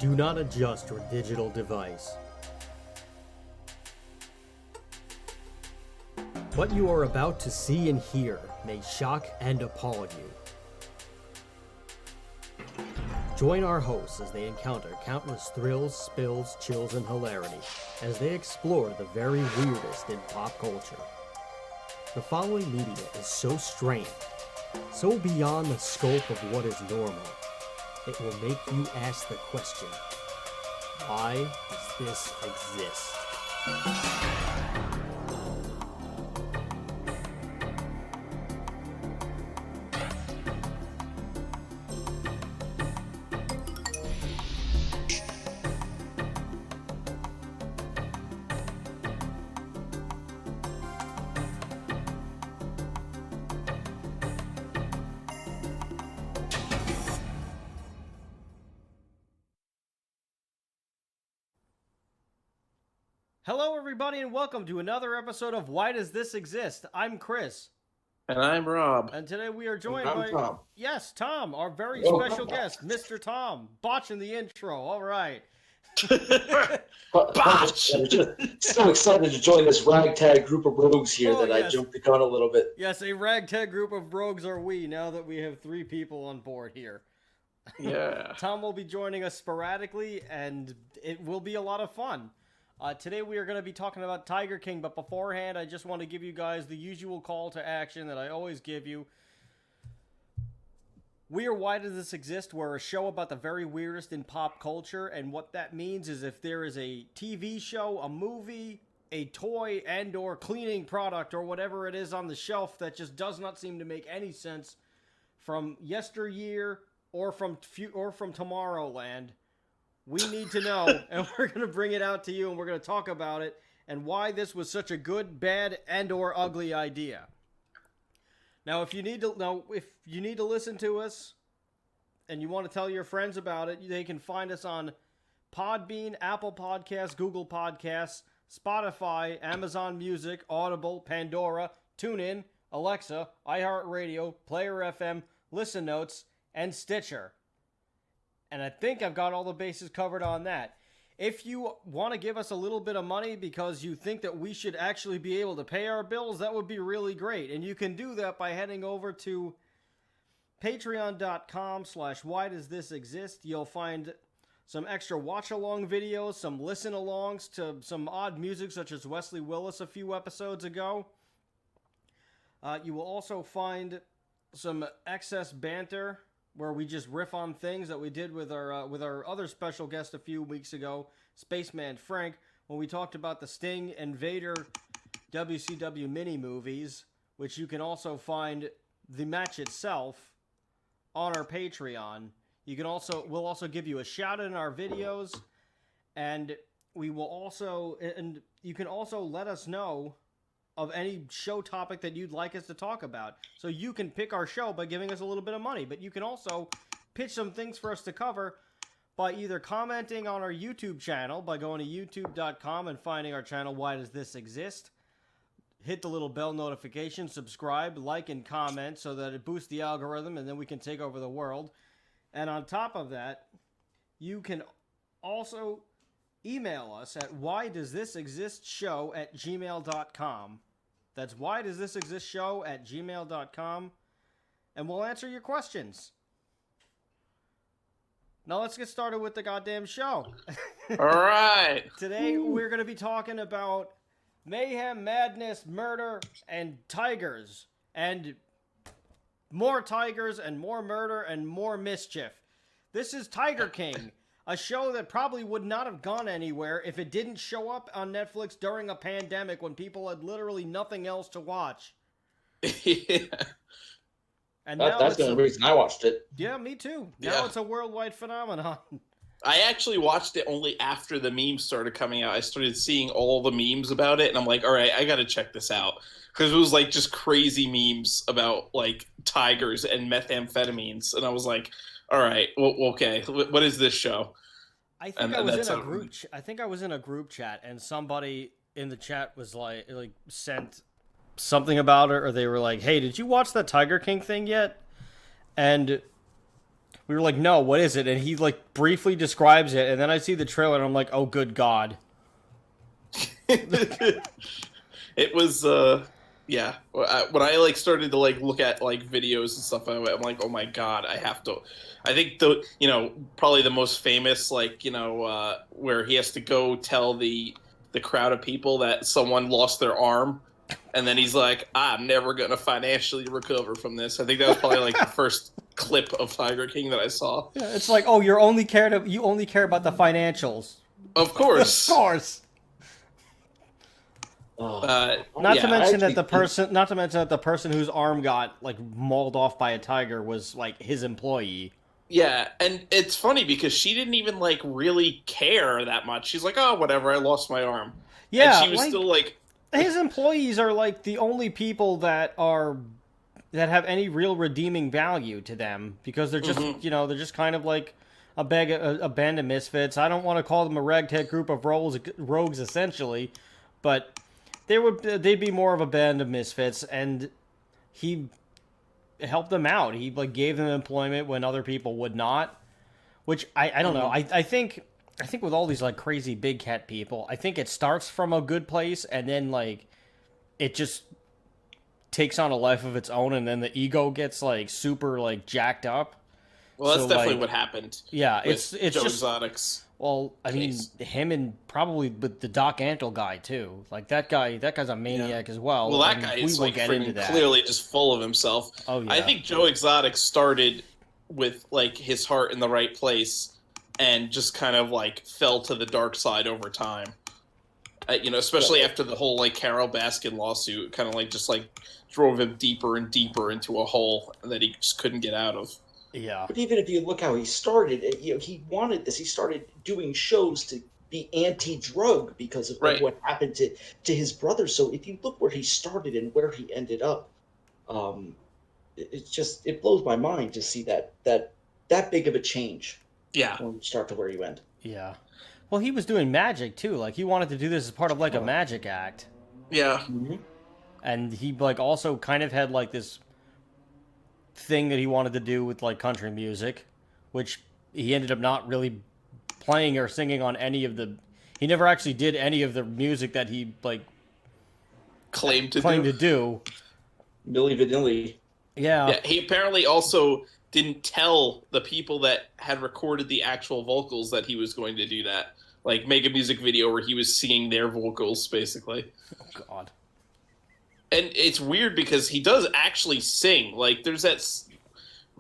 Do not adjust your digital device. What you are about to see and hear may shock and appall you. Join our hosts as they encounter countless thrills, spills, chills, and hilarity as they explore the very weirdest in pop culture. The following media is so strange, so beyond the scope of what is normal, it will make you ask the question, why does this exist? Hello, everybody, and welcome to another episode of Why Does This Exist? I'm Chris. And I'm Rob. And today we are joined I'm by... Tom. Yes, Tom, our very special guest, Mr. Tom. Botching the intro. All right. Botch! I'm just so excited to join this ragtag group of rogues here that yes. I jumped the gun a little bit. Yes, a ragtag group of rogues are we, now that we have 3 people on board here. Yeah. Tom will be joining us sporadically, and it will be a lot of fun. Today we are going to be talking about Tiger King, but beforehand I just want to give you guys the usual call to action that I always give you. We are Why Does This Exist? We're a show about the very weirdest in pop culture, and what that means is if there is a TV show, a movie, a toy, and or cleaning product, or whatever it is on the shelf that just does not seem to make any sense from yesteryear or from Tomorrowland, we need to know, and we're going to bring it out to you, and we're going to talk about it, and why this was such a good, bad, and or ugly idea. Now, if you need to listen to us, and you want to tell your friends about it, they can find us on Podbean, Apple Podcasts, Google Podcasts, Spotify, Amazon Music, Audible, Pandora, TuneIn, Alexa, iHeartRadio, Player FM, Listen Notes, and Stitcher. And I think I've got all the bases covered on that. If you want to give us a little bit of money because you think that we should actually be able to pay our bills, that would be really great. And you can do that by heading over to patreon.com/whydoesthisexist. You'll find some extra watch-along videos, some listen-alongs to some odd music such as Wesley Willis a few episodes ago. You will also find some excess banter where we just riff on things that we did with our other special guest a few weeks ago, Spaceman Frank, when we talked about the Sting and Vader WCW mini movies, which you can also find the match itself on our Patreon. We'll also give you a shout out in our videos, and you can also let us know of any show topic that you'd like us to talk about. So you can pick our show by giving us a little bit of money, but you can also pitch some things for us to cover by either commenting on our YouTube channel, by going to youtube.com and finding our channel, Why Does This Exist? Hit the little bell notification, subscribe, like, and comment so that it boosts the algorithm, and then we can take over the world. And on top of that, you can also email us at whydoesthisexistshow@gmail.com. That's whydoesthisexistshow@gmail.com, and we'll answer your questions. Now let's get started with the goddamn show. All right. Today we're going to be talking about mayhem, madness, murder, and tigers. And more tigers and more murder and more mischief. This is Tiger King. A show that probably would not have gone anywhere if it didn't show up on Netflix during a pandemic when people had literally nothing else to watch. Yeah. And now That's the only reason I watched it. Yeah, me too. Now it's a worldwide phenomenon. I actually watched it only after the memes started coming out. I started seeing all the memes about it, and I'm like, all right, I got to check this out. Because it was like just crazy memes about like tigers and methamphetamines. And I was like, all right, well, okay, what is this show? I think I was in a group chat, and somebody in the chat was like sent something about it, or they were like, "Hey, did you watch that Tiger King thing yet?" And we We were like, no, what is it? And he like briefly describes it, and then I see the trailer, and I'm like, oh, good God. It was, yeah. When I like started to like look at like videos and stuff, I'm like, oh my God, I have to. I think probably the most famous, like, where he has to go tell the crowd of people that someone lost their arm, and then he's like, I'm never gonna financially recover from this. I think that was probably like the first clip of Tiger King that I saw. Yeah, it's like, oh, you only care about the financials. Of course. Of course. Not to mention that the person whose arm got like mauled off by a tiger was like his employee. Yeah, and it's funny because she didn't even like really care that much. She's like, "Oh, whatever, I lost my arm." Yeah, and she was still like, his employees are like the only people that have any real redeeming value to them, because they're just they're just kind of like a band of misfits. I don't want to call them a ragtag group of rogues essentially, but they'd be more of a band of misfits, and he helped them out. He like gave them employment when other people would not, which I don't know. I think with all these like crazy big cat people, I think it starts from a good place, and then like it just takes on a life of its own, and then the ego gets like super like jacked up. Well, that's definitely like, what happened. Yeah, it's Joe just Exotic's. Well, I mean, him and probably with the Doc Antle guy too. Like that guy's a maniac as well. Well, that guy is like clearly just full of himself. Oh yeah. I think Joe Exotic started with like his heart in the right place, and just kind of like fell to the dark side over time. Especially after the whole like Carol Baskin lawsuit, kind of like just like drove him deeper and deeper into a hole that he just couldn't get out of. Yeah. But even if you look how he started, he wanted this. He started doing shows to be anti-drug because of what happened to his brother. So if you look where he started and where he ended up, it blows my mind to see that big of a change. Yeah. When you start to where you end. Yeah. Well, he was doing magic too. Like he wanted to do this as part of like a magic act. Yeah. Mm-hmm. And he like also kind of had like this thing that he wanted to do with like country music, which he ended up not really playing or singing on any of the. He never actually did any of the music that he like claimed to do. Milli Vanilli. Yeah. Yeah. He apparently also didn't tell the people that had recorded the actual vocals that he was going to do that. Like make a music video where he was singing their vocals, basically. Oh God. And it's weird because he does actually sing. Like, there's that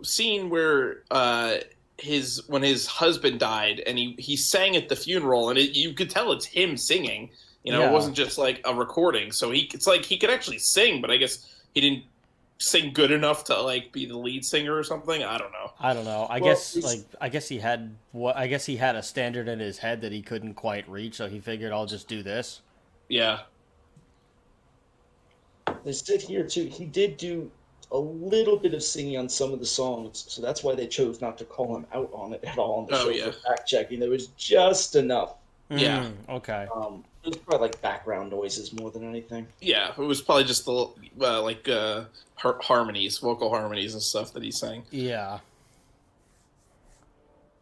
scene where when his husband died, and he sang at the funeral, and you could tell it's him singing. It wasn't just like a recording. So it's like he could actually sing, but I guess he didn't sing good enough to like be the lead singer or something. I don't know. I guess he had a standard in his head that he couldn't quite reach, so he figured I'll just do this. Yeah. They said here too, he did do a little bit of singing on some of the songs, so that's why they chose not to call him out on it at all on the show for fact checking. There was just enough. Yeah. Okay. It was probably like background noises more than anything. Yeah, it was probably just the harmonies, vocal harmonies and stuff that he sang. Yeah.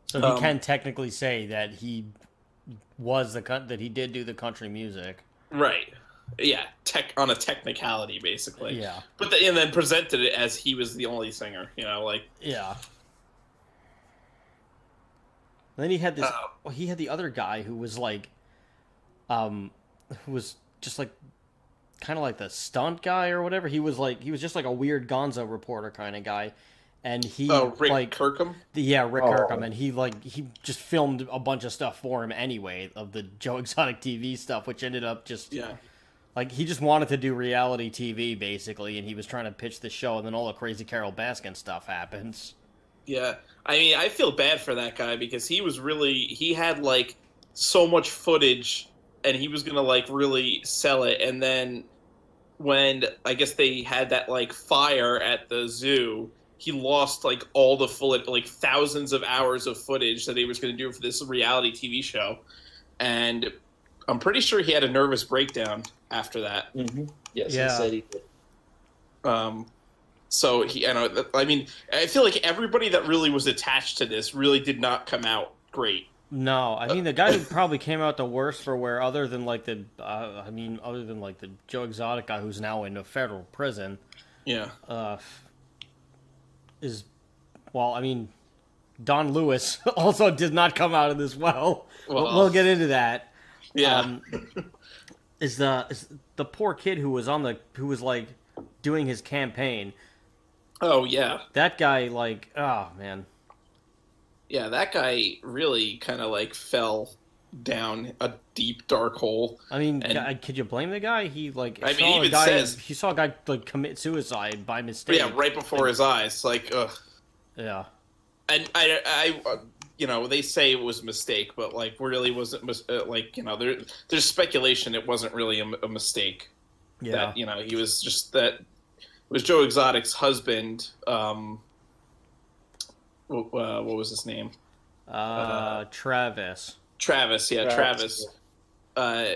So he can technically say that he did do the country music. Right. Yeah, on a technicality, basically. Yeah. And then presented it as he was the only singer, like... Yeah. And then he had this... he had the other guy who was like... who was just like... kind of like the stunt guy or whatever. He was just like a weird gonzo reporter kind of guy. And he... Rick Kirkham? Yeah, Rick Kirkham. And he just filmed a bunch of stuff for him anyway, of the Joe Exotic TV stuff, which ended up just... Yeah. Like, he just wanted to do reality TV, basically, and he was trying to pitch the show, and then all the crazy Carol Baskin stuff happens. Yeah. I mean, I feel bad for that guy, because he had, like, so much footage, and he was gonna, like, really sell it, and then when, I guess they had that, like, fire at the zoo, he lost, like, all the thousands of hours of footage that he was gonna do for this reality TV show, and I'm pretty sure he had a nervous breakdown after that. Mm-hmm. Yes, yeah. he said he did. So I mean, I feel like everybody that really was attached to this really did not come out great. No, I mean the guy who probably came out the worst for wear, other than like the Joe Exotic guy who's now in a federal prison. Yeah. Is, well, I mean, Don Lewis also did not come out of this well. We'll get into that. Yeah. Is the poor kid who was like doing his campaign. Oh yeah. That guy, like, oh man. Yeah, that guy really kind of like fell down a deep dark hole. I mean, could you blame the guy? He he saw a guy like commit suicide by mistake. Yeah, right before his eyes. Like, ugh. Yeah. And I they say it was a mistake, but like really wasn't there's speculation it wasn't really a mistake. Yeah. That he was just that. It was Joe Exotic's husband. What was his name? Travis. Travis, yeah, Travis. Yeah.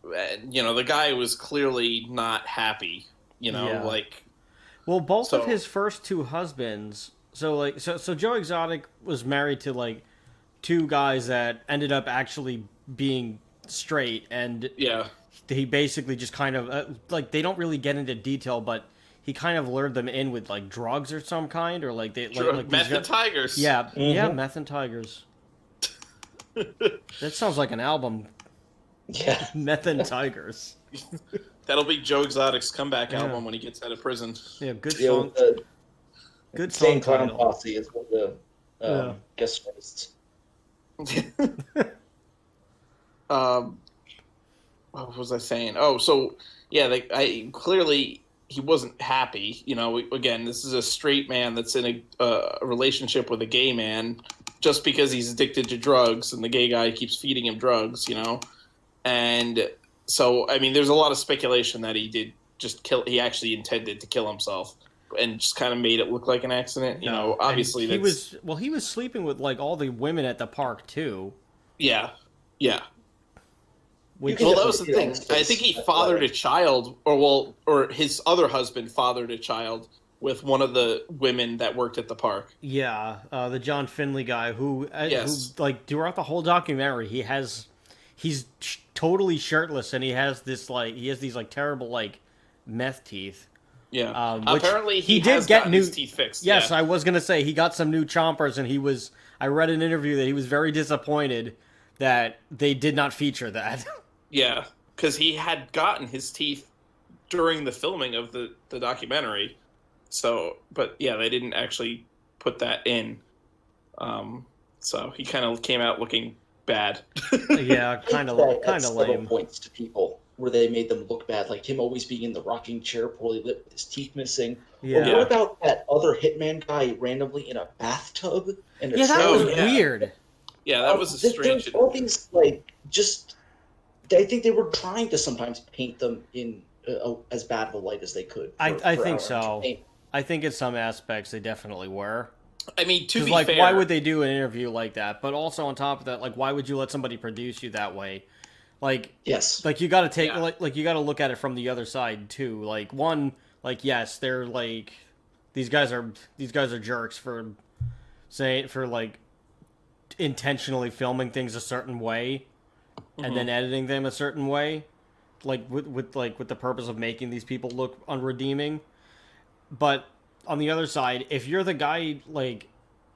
The guy was clearly not happy. Well, both of his first two husbands. So Joe Exotic was married to like two guys that ended up actually being straight, and he basically just kind of they don't really get into detail, but he kind of lured them in with like drugs or some kind, or like Meth and Tigers. Yeah, yeah, Meth and Tigers. That sounds like an album. Yeah, Meth and Tigers. That'll be Joe Exotic's comeback album when he gets out of prison. Yeah, good song. Good song. Same Clown Posse is one of the guest artists. What was I saying? Oh, so yeah, clearly he wasn't happy. Again, this is a straight man that's in a relationship with a gay man just because he's addicted to drugs, and the gay guy keeps feeding him drugs. And so I mean, there's a lot of speculation that he did just kill. He actually intended to kill himself, and just kind of made it look like an accident. Obviously he was sleeping with like all the women at the park too. Yeah. Which, well, that was the thing. I think he fathered a child, or his other husband fathered a child with one of the women that worked at the park. Yeah, the John Finley guy who like throughout the whole documentary, he's totally shirtless, and he has these like terrible like meth teeth. Yeah. Apparently he did has get gotten his teeth fixed. Yes, yeah. I was gonna say he got some new chompers, and I read an interview that he was very disappointed that they did not feature that. Yeah, because he had gotten his teeth during the filming of the documentary. So, but yeah, they didn't actually put that in. So he kind of came out looking bad. Yeah, kind of lame. Points to people where they made them look bad, like him always being in the rocking chair, poorly lit, with his teeth missing. Yeah. Or what about that other hitman guy randomly in a bathtub? That was weird. Yeah, that was a strange. All these I think they were trying to sometimes paint them in as bad of a light as they could. I think so. I think in some aspects they definitely were. I mean, to be fair, why would they do an interview like that? But also on top of that, like, why would you let somebody produce you that way? Like, yes, like you got to take like you got to look at it from the other side too. Like, one, like, yes, they're like these guys are jerks for like intentionally filming things a certain way. And then editing them a certain way, like with the purpose of making these people look unredeeming. But on the other side, if you're the guy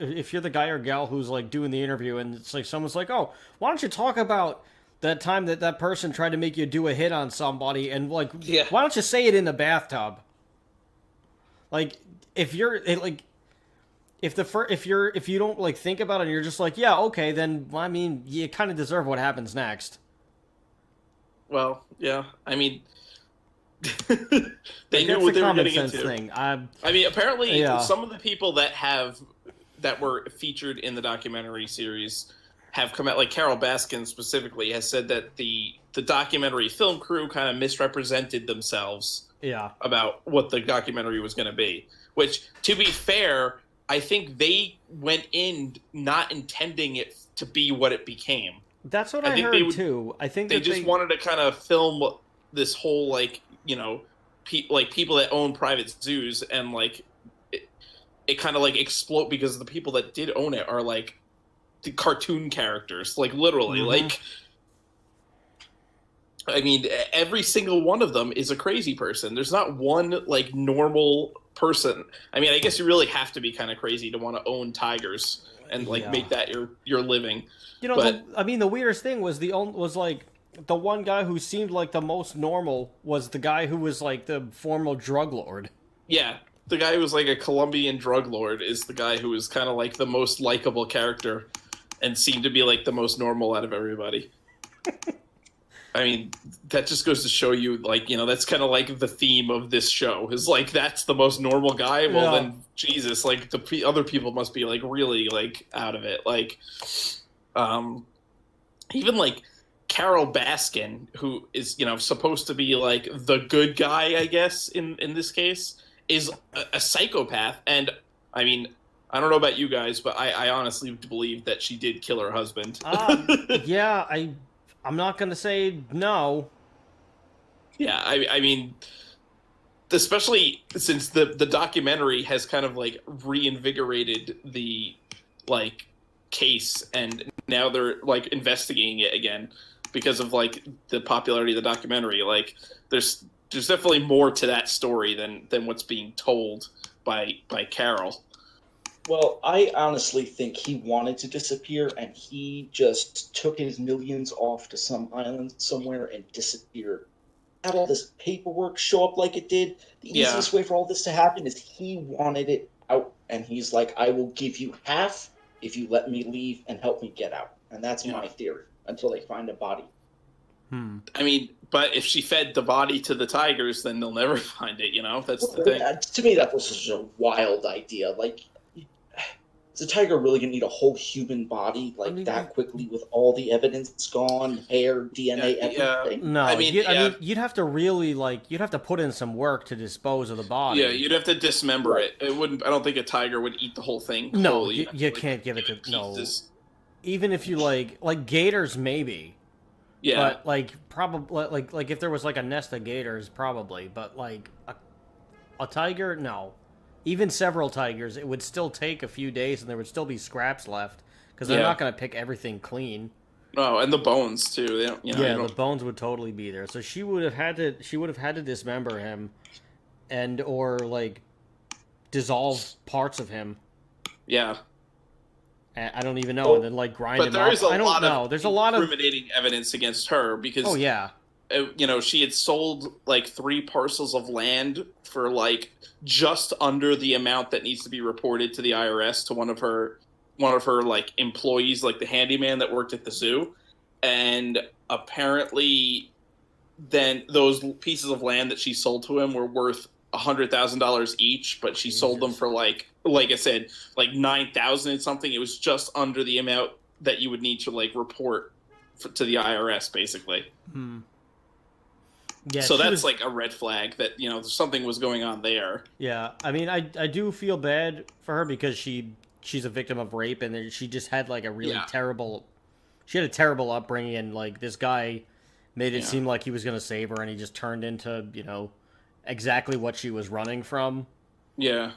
or gal who's like doing the interview, and it's like someone's like, "Oh, why don't you talk about that time that person tried to make you do a hit on somebody?" And like, why don't you say it in the bathtub? Like, if you don't like think about it and you're just like, yeah, okay, then I mean, you kind of deserve what happens next. Well, yeah, I mean, they knew what they were getting into. Thing. I mean, apparently, some of the people that were featured in the documentary series have come out. Like Carol Baskin specifically has said that the documentary film crew kind of misrepresented themselves. Yeah. About what the documentary was going to be. Which, to be fair, I think they went in not intending it to be what it became. That's what I heard too. I think they just wanted to kind of film this whole people that own private zoos and like it kind of like explode because the people that did own it are like the cartoon characters, like literally, like. I mean, every single one of them is a crazy person. There's not one like normal person. I mean, I guess you really have to be kind of crazy to want to own tigers and like make that your living. You know, but, the weirdest thing was like the one guy who seemed like the most normal was the guy who was like the former drug lord. Yeah, the guy who was like a Colombian drug lord is the guy who was kind of like the most likable character and seemed to be like the most normal out of everybody. I mean, that just goes to show you, like, you know, that's kind of like the theme of this show is like, that's the most normal guy. Well, then Jesus, like the other people must be like really like out of it. Like, even like Carol Baskin, who is, you know, supposed to be like the good guy, I guess, in this case, is a psychopath. And I mean, I don't know about you guys, but I honestly believe that she did kill her husband. Yeah, I'm not going to say no. Yeah, I mean, especially since the documentary has kind of like reinvigorated the like case, and now they're like investigating it again because of like the popularity of the documentary. Like, there's definitely more to that story than what's being told by Carol. Well, I honestly think he wanted to disappear, and he just took his millions off to some island somewhere and disappeared. Had all this paperwork show up like it did. The easiest way for all this to happen is he wanted it out, and he's like, I will give you half if you let me leave and help me get out. And that's my theory, until they find a body. I mean, but if she fed the body to the tigers, then they'll never find it, you know? That's the thing. To me, that was just a wild idea. Like, is a tiger really going to need a whole human body that quickly with all the evidence gone, hair, DNA, everything? No, I mean, you'd have to really you'd have to put in some work to dispose of the body. Yeah, you'd have to dismember it. It wouldn't. I don't think a tiger would eat the whole thing. No, wholly. you can't give it to Even if you like gators, maybe. Yeah, but probably like if there was like a nest of gators, probably. But like a tiger, no. Even several tigers, it would still take a few days, and there would still be scraps left because they're not going to pick everything clean. Oh, and the bones too. They don't, the bones would totally be there. So she would have had to dismember him, and or like dissolve parts of him. Yeah. I don't even know, and then like grind him up. I don't know. There's a lot of incriminating evidence against her because. Oh yeah. You know, she had sold like 3 parcels of land for like just under the amount that needs to be reported to the IRS to one of her like employees, like the handyman that worked at the zoo. And apparently then those pieces of land that she sold to him were worth $100,000 each, but she sold them for like I said, like 9,000 and something. It was just under the amount that you would need to like report to the IRS, basically. Yeah, so that's like a red flag that, you know, something was going on there. Yeah, I mean, I do feel bad for her because she's a victim of rape, and she just had like a really terrible. She had a terrible upbringing, and like this guy made it seem like he was going to save her, and he just turned into, you know, exactly what she was running from. Yeah.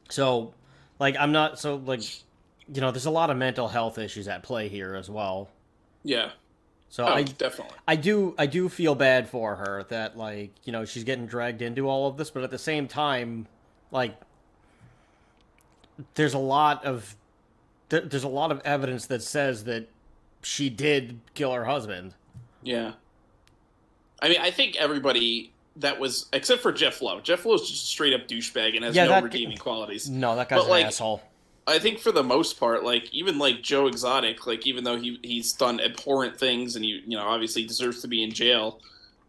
So, like, I'm not so like, you know, there's a lot of mental health issues at play here as well. Yeah. So definitely. I do feel bad for her that, like, you know, she's getting dragged into all of this, but at the same time, like, there's a lot of evidence that says that she did kill her husband. Yeah. I mean, I think everybody that was, except for Jeff Lowe. Jeff Lowe's just a straight up douchebag and has no redeeming qualities. No, that guy's an asshole. I think for the most part, like, even like Joe Exotic, like, even though he's done abhorrent things and you know obviously deserves to be in jail,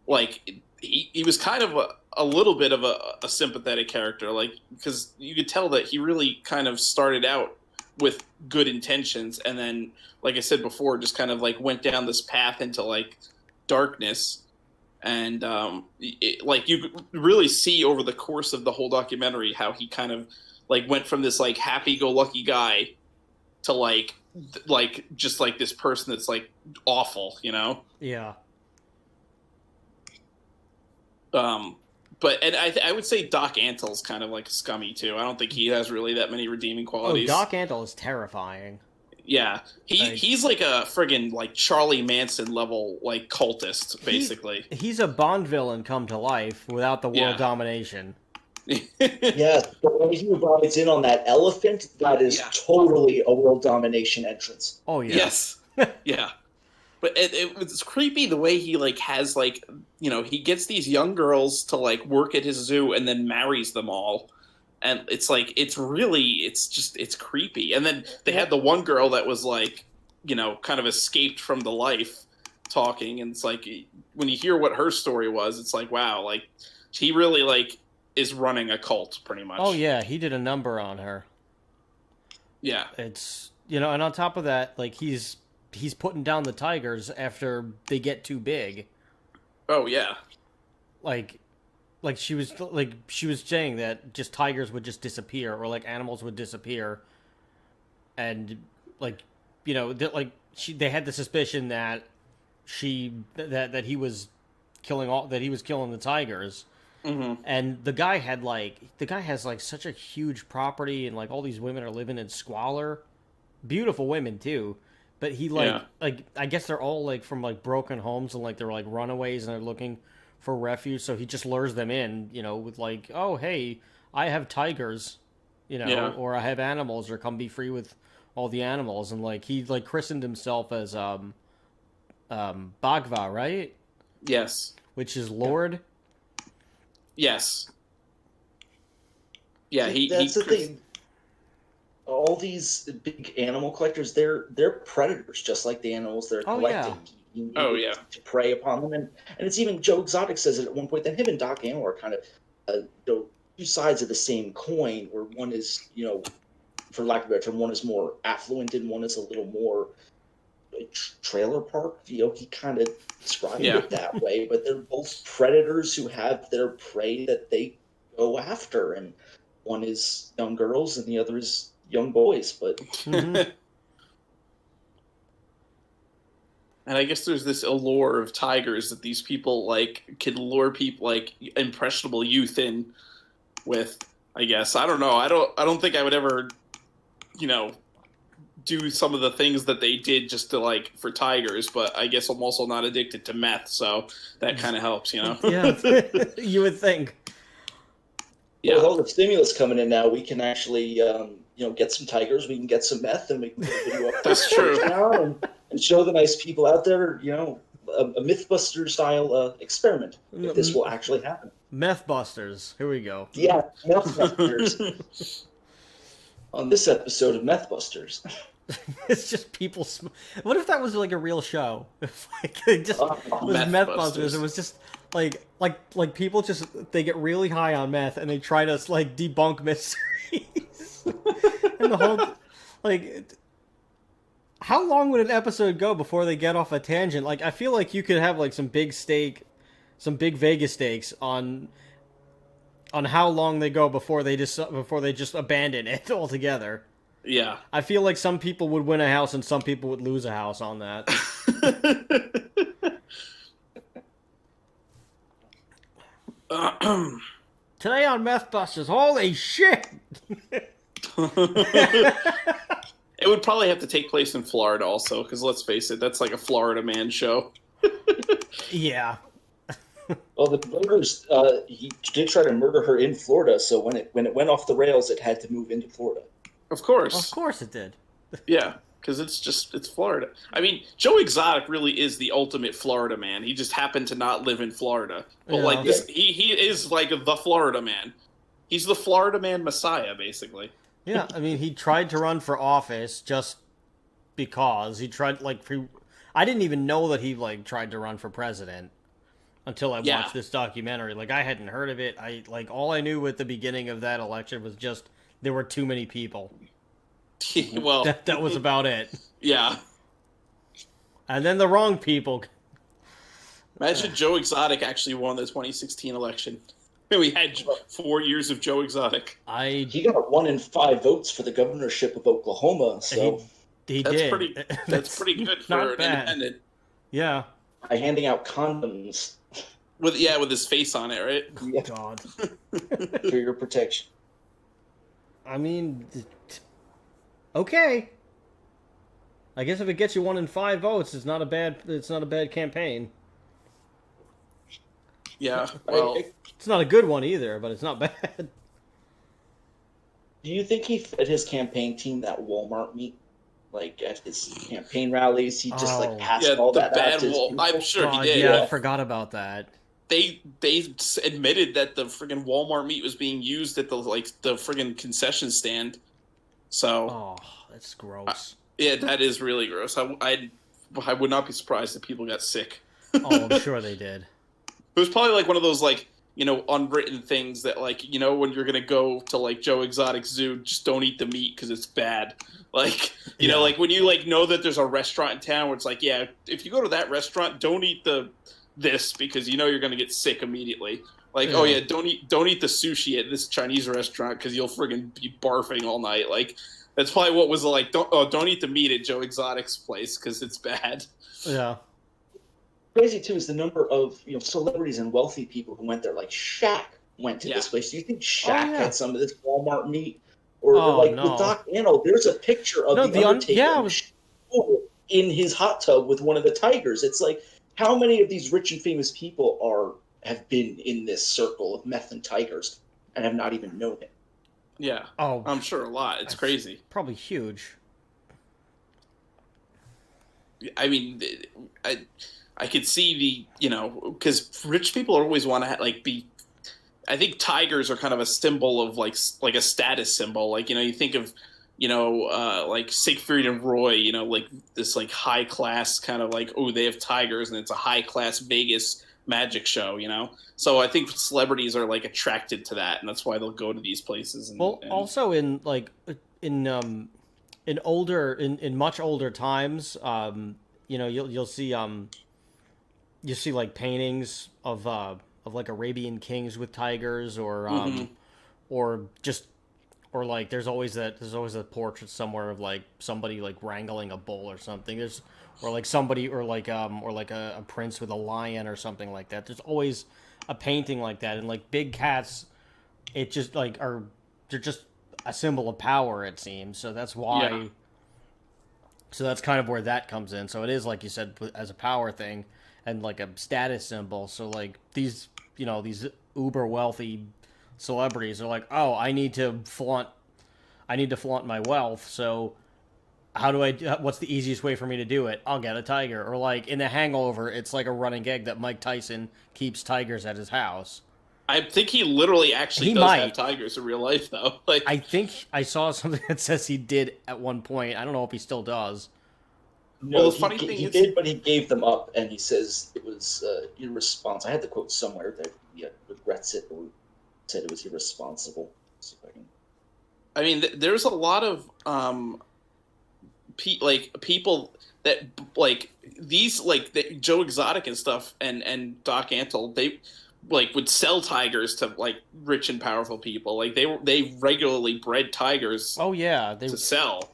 like he was kind of a little bit of a sympathetic character, like, because you could tell that he really kind of started out with good intentions and then, like I said before, just kind of like went down this path into like darkness. And like you could really see over the course of the whole documentary how he kind of like went from this like happy-go-lucky guy to like just like this person that's like awful, you know? Yeah. But I would say Doc Antle's kind of like scummy too. I don't think he has really that many redeeming qualities. Doc Antle is terrifying. Yeah, he's like a friggin' like Charlie Manson level like cultist, basically. He's a Bond villain come to life without the world domination. Yeah, the way he rides in on that elephant, that is totally a world domination entrance. Oh yeah. Yes. Yeah. But it's creepy the way he like has like, you know, he gets these young girls to like work at his zoo and then marries them all. And it's like, it's creepy. And then they had the one girl that was like, you know, kind of escaped from the life talking. And it's like, when you hear what her story was, it's like, wow, like he really like is running a cult pretty much. Oh yeah. He did a number on her. Yeah. It's, you know, and on top of that, like he's putting down the tigers after they get too big. Oh yeah. Like she was saying that just tigers would just disappear, or like animals would disappear, and like, you know, they had the suspicion that that he was killing the tigers, and the guy has like such a huge property, and like all these women are living in squalor, beautiful women too, but he like I guess they're all like from like broken homes, and like they're like runaways and they're looking for refuge, so he just lures them in, you know, with like, oh hey, I have tigers, you know, or I have animals, or come be free with all the animals. And like he like christened himself as Bhagva, right? Yes. Which is Lord. Yes. Yeah, that's the thing. All these big animal collectors, they're predators, just like the animals they're collecting. To prey upon them, and it's even Joe Exotic says it at one point that him and Doc Antle are kind of two sides of the same coin, where one is, you know, for lack of a better term, one is more affluent and one is a little more trailer park. You know, he kind of described it that way, but they're both predators who have their prey that they go after, and one is young girls and the other is young boys. But and I guess there's this allure of tigers that these people like can lure people like impressionable youth in with. I guess I don't know. I don't think I would ever, you know, do some of the things that they did just to like for tigers. But I guess I'm also not addicted to meth, so that kind of helps, you know. Yeah, you would think. Yeah. With all the stimulus coming in now, we can actually, you know, get some tigers. We can get some meth, and we can put a video up. That's true. And show the nice people out there, you know, a Mythbuster style experiment. If this will actually happen. Methbusters. Here we go. Yeah, Methbusters. On this episode of Methbusters. It's just people. What if that was like a real show? If like it just was Methbusters. It was just like people just they get really high on meth and they try to like debunk mysteries. And the whole like. How long would an episode go before they get off a tangent? Like, I feel like you could have like some big Vegas stakes on how long they go before they just abandon it altogether. Yeah. I feel like some people would win a house and some people would lose a house on that. Today on Methbusters, holy shit! It would probably have to take place in Florida also, because let's face it, that's like a Florida man show. Yeah. Well, the murders, he did try to murder her in Florida, so when it went off the rails, it had to move into Florida. Of course. Of course it did. Yeah, because it's Florida. I mean, Joe Exotic really is the ultimate Florida man. He just happened to not live in Florida. But like this, he is like the Florida man. He's the Florida man messiah, basically. Yeah, I mean, he tried to run for office just because he tried. I didn't even know that he like tried to run for president until I watched this documentary. Like, I hadn't heard of it. All I knew at the beginning of that election was just there were too many people. Well, that was about it. Yeah, and then the wrong people. Imagine Joe Exotic actually won the 2016 election. We had 4 years of Joe Exotic. He got 1 in 5 votes for the governorship of Oklahoma, so he that's did. That's pretty good for an independent. Yeah. By handing out condoms. with his face on it, right? Yeah, God. for your protection. I mean, okay. I guess if it gets you 1 in 5 votes, it's not a bad campaign. Yeah. Well, It's not a good one either, but it's not bad. Do you think he fed his campaign team that Walmart meat? Like at his campaign rallies, he just like passed yeah, all the that out bad to his wall. people? I'm sure God, he did. yeah, Yeah. I forgot about that. They admitted that the friggin' Walmart meat was being used at the friggin' concession stand. So Oh, that's gross. yeah, that is really gross. I would not be surprised if people got sick. Oh, I'm sure they did. It was probably like one of those unwritten things that when you're gonna go to Joe Exotic Zoo, just don't eat the meat because it's bad. You know, when you know that there's a restaurant in town where it's like, yeah, if you go to that restaurant, don't eat this because you're gonna get sick immediately. Oh yeah, don't eat the sushi at this Chinese restaurant because you'll friggin' be barfing all night. That's probably what was don't eat the meat at Joe Exotic's place because it's bad. Yeah. Crazy too is the number of celebrities and wealthy people who went there. Like Shaq went to this place. Do you think Shaq had some of this Walmart meat, or no. with Doc Antle? There's a picture of the Undertaker in his hot tub with one of the tigers. It's like, how many of these rich and famous people have been in this circle of meth and tigers and have not even known it? Yeah. Oh, I'm sure a lot. It's crazy. Probably huge. I mean, I could see because rich people always want to be. I think tigers are kind of a symbol of like a status symbol. You think of like Siegfried and Roy. This high class kind of they have tigers and it's a high class Vegas magic show. So I think celebrities are attracted to that, and that's why they'll go to these places. Also in much older times, you'll see paintings of Arabian kings with tigers, or there's always a portrait somewhere of somebody wrangling a bull or something. There's a prince with a lion or something like that. There's always a painting like that, and big cats, it just they're just a symbol of power, it seems. So that's why. Yeah. So that's kind of where that comes in. So it is, like you said, as a power thing and a status symbol. So these uber wealthy celebrities are oh, I need to flaunt my wealth. So what's the easiest way for me to do it? I'll get a tiger. Or in The Hangover, it's a running gag that Mike Tyson keeps tigers at his house. I think he literally actually does have tigers in real life, though. I think I saw something that says he did at one point. I don't know if he still does. No, well, the funny thing is, he did, but he gave them up, and he says it was irresponsible. I had the quote somewhere that he regrets it, or said it was irresponsible. Let's see if I can. I mean, there's a lot of people that these Joe Exotic and stuff, and Doc Antle, they would sell tigers to rich and powerful people. They regularly bred tigers. Oh yeah, to sell.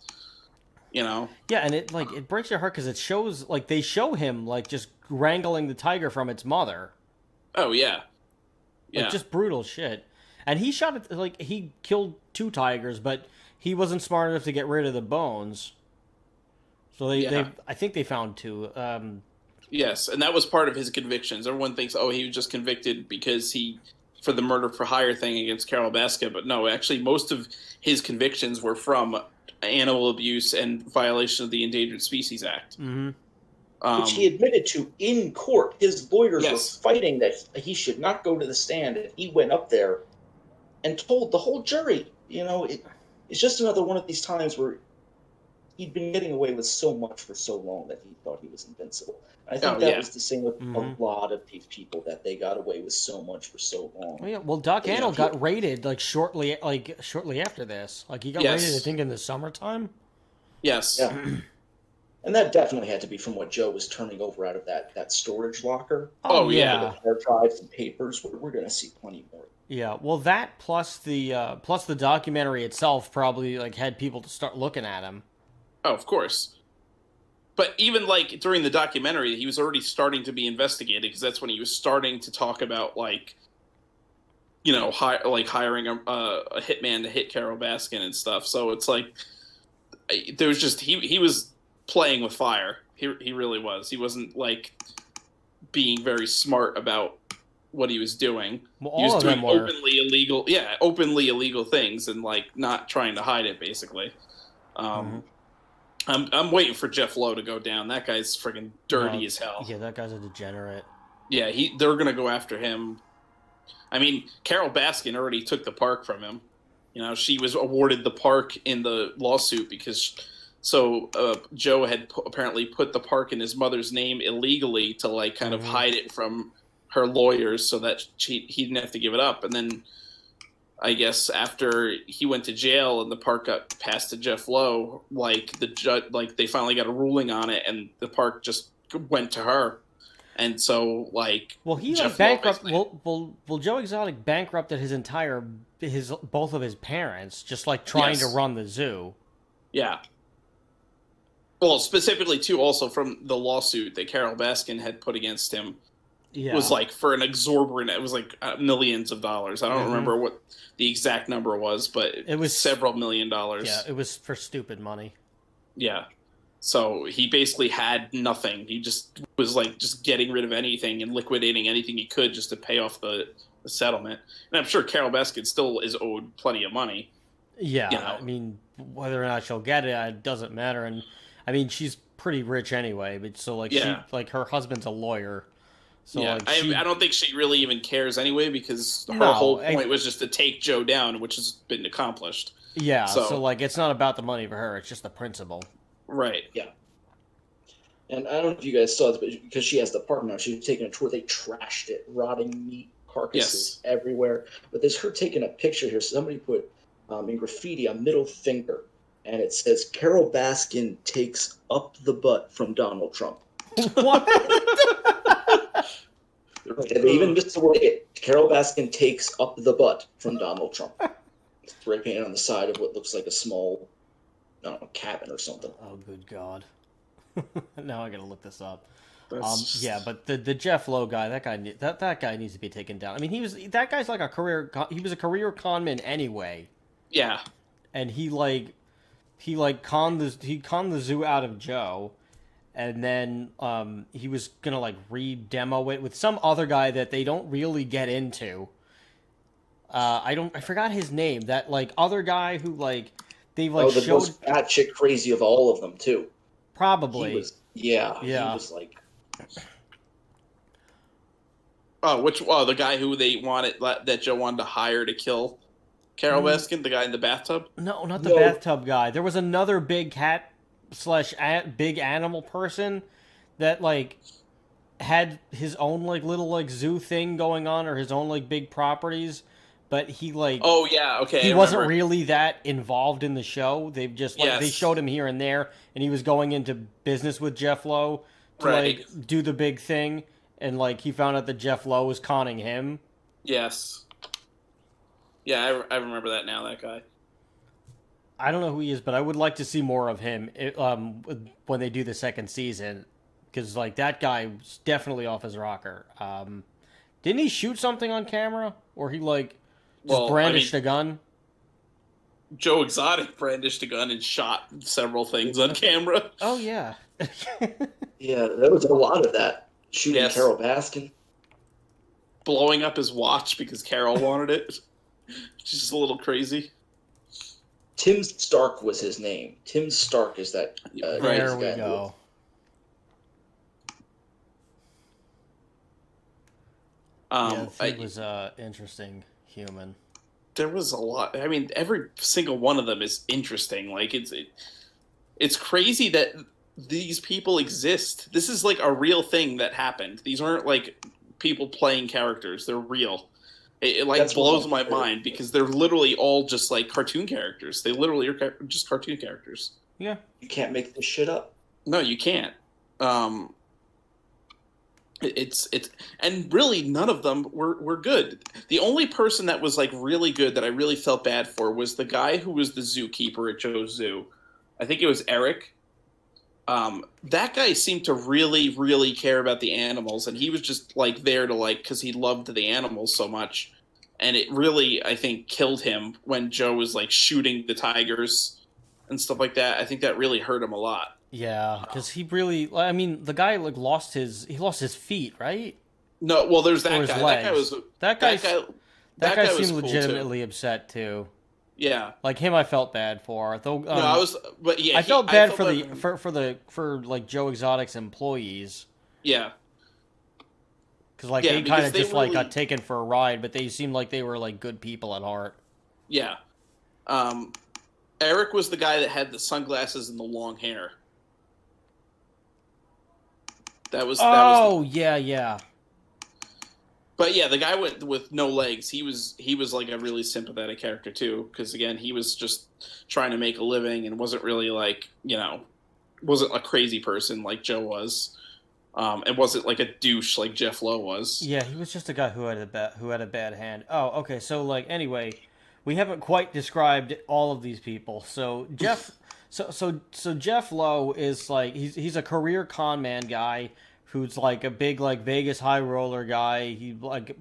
Yeah, and it it breaks your heart because it shows they show him just wrangling the tiger from its mother. Oh yeah, just brutal shit. And he shot it he killed 2 tigers, but he wasn't smart enough to get rid of the bones. So they I think they found 2. Yes, and that was part of his convictions. Everyone thinks, oh, he was just convicted because for the murder for hire thing against Carol Baskin, but no, actually, most of his convictions were from animal abuse and violation of the Endangered Species Act. Mm-hmm. Which he admitted to in court. His lawyers were fighting that he should not go to the stand, and he went up there and told the whole jury, it's just another one of these times where he'd been getting away with so much for so long that he thought he was invincible. I think that was the same with a lot of these people, that they got away with so much for so long. Oh, yeah. Well, Doc Antle got raided shortly after this. He got raided, I think, in the summertime. Yes. Yeah. And that definitely had to be from what Joe was turning over out of that storage locker. Oh yeah. The hard drives and papers. We're going to see plenty more. Yeah. Well, that plus the documentary itself probably had people to start looking at him. Oh, of course. But even like during the documentary, he was already starting to be investigated because that's when he was starting to talk about like, hiring a hitman to hit Carol Baskin and stuff. So it's like there was just he was playing with fire. He really was. He wasn't like being very smart about what he was doing. Well, he was doing were openly illegal things and like not trying to hide it basically. I'm waiting for Jeff Lowe to go down. That guy's friggin' dirty as hell. Yeah, that guy's a degenerate. Yeah, they're gonna go after him. I mean, Carol Baskin already took the park from him. She was awarded the park in the lawsuit because Joe had apparently put the park in his mother's name illegally to like kind of hide it from her lawyers so that he didn't have to give it up. And then I guess after he went to jail and the park got passed to Jeff Lowe, like the judge, like they finally got a ruling on it, and the park just went to her. And so, like, he Jeff bankrupt. Well, Joe Exotic bankrupted both of his parents, just like trying to run the zoo. Yeah. Well, specifically too, also from the lawsuit that Carol Baskin had put against him, was like for an exorbitant. It was like millions of dollars. I don't remember what the exact number was, but it was several $1 million. Yeah, it was for stupid money. Yeah. So he basically had nothing. He just was like just getting rid of anything and liquidating anything he could just to pay off the settlement. And I'm sure Carol Baskin still is owed plenty of money. Yeah, I mean, whether or not she'll get it doesn't matter. And I mean, she's pretty rich anyway. But so like, her husband's a lawyer. So yeah, like I don't think she really even cares anyway because her whole point was just to take Joe down, which has been accomplished. Yeah, so like it's not about the money for her; it's just the principle. Right. Yeah. And I don't know if you guys saw this, but because she has the park now, she was taking a tour. They trashed it, rotting meat carcasses everywhere. But there's her taking a picture here. Somebody put in graffiti a middle finger, and it says Carol Baskin takes up the butt from Donald Trump. What? They even just the word Carol Baskin takes up the butt from Donald Trump. It's spray painted on the side of what looks like a small, I don't know, cabin or something. Oh, good God. Now I gotta look this up. Yeah, but the Jeff Lowe guy, that guy needs to be taken down. I mean, that guy's like he was a career conman anyway. Yeah. And he conned the zoo out of Joe, and then he was gonna like re-demo it with some other guy that they don't really get into. I forgot his name. That like other guy who like they like the showed most batshit crazy of all of them too. Probably. He was like. Oh, the guy who they wanted that Joe wanted to hire to kill Carol Baskin, the guy in the bathtub? No, not the bathtub guy. There was another big cat / big animal person that like had his own like little like zoo thing going on, or his own like big properties, but he like he wasn't really that involved in the show. They've just like they showed him here and there, and he was going into business with Jeff Lowe to like do the big thing, and like he found out that Jeff Lowe was conning him. Yes. Yeah, I remember that now, that guy. I don't know who he is, but I would like to see more of him when they do the second season, because like that guy was definitely off his rocker. Didn't he shoot something on camera, or he like just brandished a gun? Joe Exotic brandished a gun and shot several things on camera. Oh yeah. Yeah, there was a lot of that. Shooting Carol Baskin. Blowing up his watch because Carol wanted it. Just a little crazy. Tim Stark was his name. Tim Stark is that. There we go. He was an interesting human. There was a lot. I mean, every single one of them is interesting. Like it's crazy that these people exist. This is like a real thing that happened. These aren't like people playing characters. They're real. It like blows my mind because they're literally all just like cartoon characters. They literally are just cartoon characters. Yeah. You can't make this shit up. No, you can't. It's and really none of them were good. The only person that was like really good that I really felt bad for was the guy who was the zookeeper at Joe's Zoo. I think it was Eric. That guy seemed to really, really care about the animals, and he was just like there to like because he loved the animals so much, and it really I think killed him when Joe was like shooting the tigers and stuff like that. I think that really hurt him a lot. Yeah, because he really. I mean, the guy like lost his feet, right? No, well, there's Or that his guy. legs. That guy was That that guy. guy. That That guy guy was seemed cool legitimately too. upset too. Yeah. Like him, I felt bad for. Though, No, I was, but yeah, I felt bad for bad for like Joe Exotic's employees yeah, because like yeah, they kind because of they just like really, got taken for a ride, but they seemed like they were like good people at heart. yeah. Um, Eric was the guy that had the sunglasses and the long hair. That was. Oh yeah, yeah, But yeah, the guy with no legs, he was like a really sympathetic character too, because again, he was just trying to make a living and wasn't really like wasn't a crazy person like Joe was, and wasn't like a douche like Jeff Lowe was. yeah. He was just a guy who had a bad hand. Oh, okay. So like anyway, we haven't quite described all of these people. So Jeff, so Jeff Lowe is like he's a career con man guy who's like a big like Vegas high roller guy. He like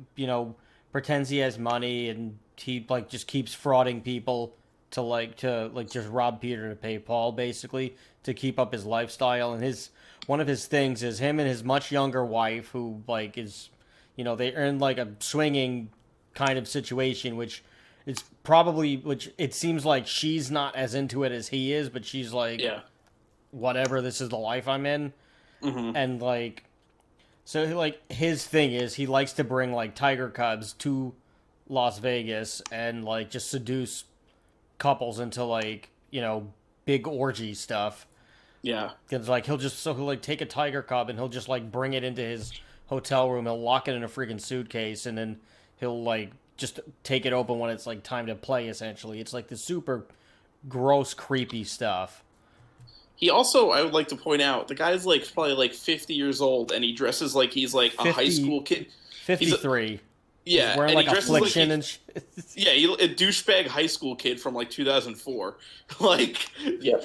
pretends he has money and he like just keeps frauding people to just rob Peter to pay Paul basically to keep up his lifestyle. And his one of his things is him and his much younger wife who like is they're in like a swinging kind of situation which it seems like she's not as into it as he is, but she's like, Yeah. whatever, this is the life I'm in. Hmm. And like so like his thing is he likes to bring like tiger cubs to Las Vegas and like just seduce couples into like big orgy stuff. Yeah. Because like he'll like take a tiger cub and he'll just like bring it into his hotel room. He'll lock it in a freaking suitcase and then he'll like just take it open when it's like time to play. Essentially, it's like the super gross, creepy stuff. He also, I would like to point out, the guy's like probably like 50 years old, and he dresses like he's like a 50 high school kid. 53. Yeah, He's wearing and like he dresses like affliction he, and shit. yeah, a douchebag high school kid from like 2004. Like, Yeah,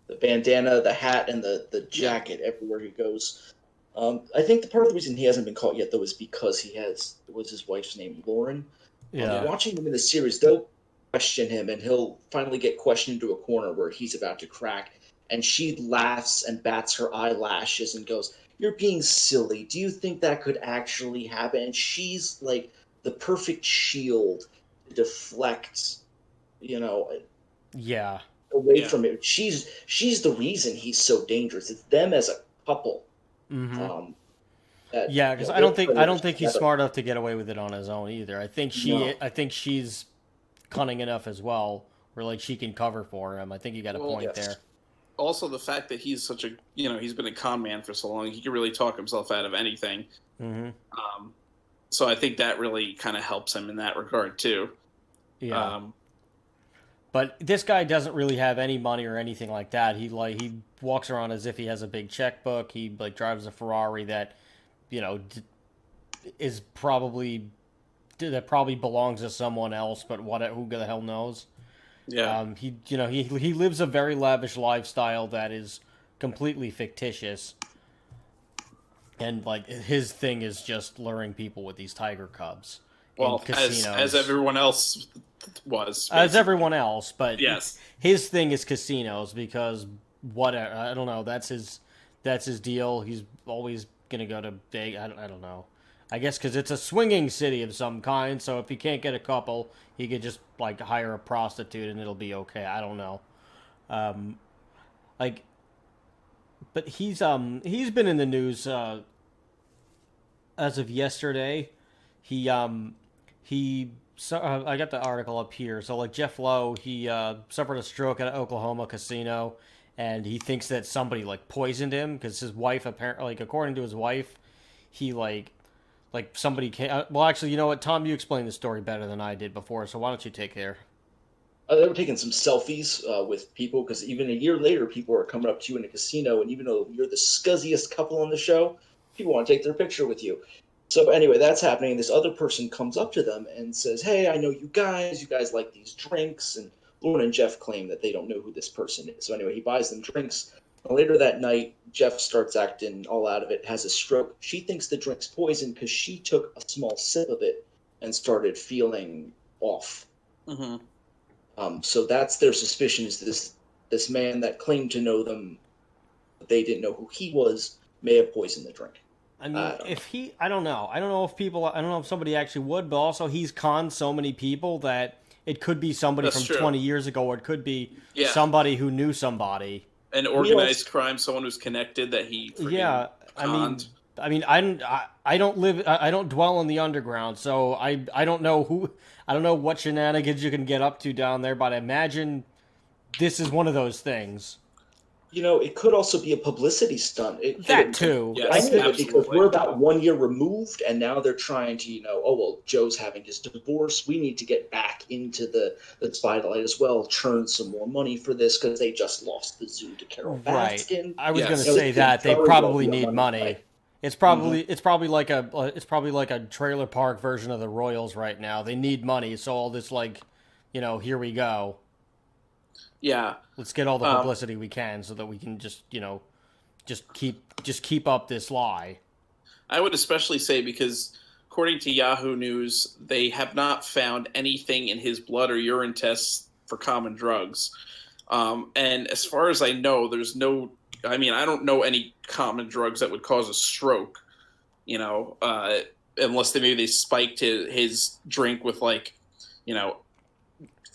the bandana, the hat, and the jacket everywhere he goes. I think the part of the reason he hasn't been caught yet, though, is because was his wife's name, Lauren. Yeah. Watching him in the series, they'll question him, and he'll finally get questioned into a corner where he's about to crack, and she laughs and bats her eyelashes and goes, "You're being silly. Do you think that could actually happen?" And she's like the perfect shield to deflect, Yeah. away Yeah. from it. She's the reason he's so dangerous. It's them as a couple. Mm-hmm. That, Yeah, because I don't think he's smart enough to get away with it on his own either. No. I think she's cunning enough as well, where like she can cover for him. I think you got a Well, point yes. there. also the fact that he's such a, he's been a con man for so long, he can really talk himself out of anything. Mm-hmm. So I think that really kind of helps him in that regard too. Yeah. But this guy doesn't really have any money or anything like that. He walks around as if he has a big checkbook. He like drives a Ferrari that, is probably belongs to someone else. But who the hell knows? Yeah. He lives a very lavish lifestyle that is completely fictitious. And like his thing is just luring people with these tiger cubs. Well, as everyone else was. As everyone else, but yes, his thing is casinos because I don't know. That's his deal. He's always gonna go to Vegas. I don't know. I guess because it's a swinging city of some kind. So if he can't get a couple, he could just like hire a prostitute and it'll be okay. I don't know. But he's been in the news as of yesterday. I got the article up here. So like Jeff Lowe, he suffered a stroke at an Oklahoma casino, and he thinks that somebody like poisoned him because his wife apparently, like according to his wife, he like somebody came. Well, actually, you know what, Tom, you explained the story better than I did before, so why don't you take care? They were taking some selfies with people because even a year later, people are coming up to you in a casino, and even though you're the scuzziest couple on the show, people want to take their picture with you. So anyway, that's happening. This other person comes up to them and says, "Hey, I know you guys. You guys like these drinks." And Lauren and Jeff claim that they don't know who this person is. So anyway, he buys them drinks. Later that night, Jeff starts acting all out of it, has a stroke. She thinks the drink's poison because she took a small sip of it and started feeling off. So that's their suspicion, is this man that claimed to know them, but they didn't know who he was, may have poisoned the drink. I mean, I don't know. I don't know if somebody actually would, but also he's conned so many people that it could be somebody from 20 years ago, or it could be somebody who knew somebody. An organized crime, someone who's connected that he conned. I mean, I don't dwell in the underground, so I don't know what shenanigans you can get up to down there, but I imagine this is one of those things. It could also be a publicity stunt. That too. Yes, because we're about 1 year removed, and now they're trying to, Joe's having his divorce. We need to get back into the spotlight as well, churn some more money for this because they just lost the zoo to Carol Baskin. I was going to say that they probably need money. Right? It's probably like a trailer park version of the Royals right now. They need money, so all this here we go. Yeah. Let's get all the publicity we can so that we can just keep up this lie. I would especially say because according to Yahoo News, they have not found anything in his blood or urine tests for common drugs. And as far as I know, I don't know any common drugs that would cause a stroke, unless maybe they spiked his drink with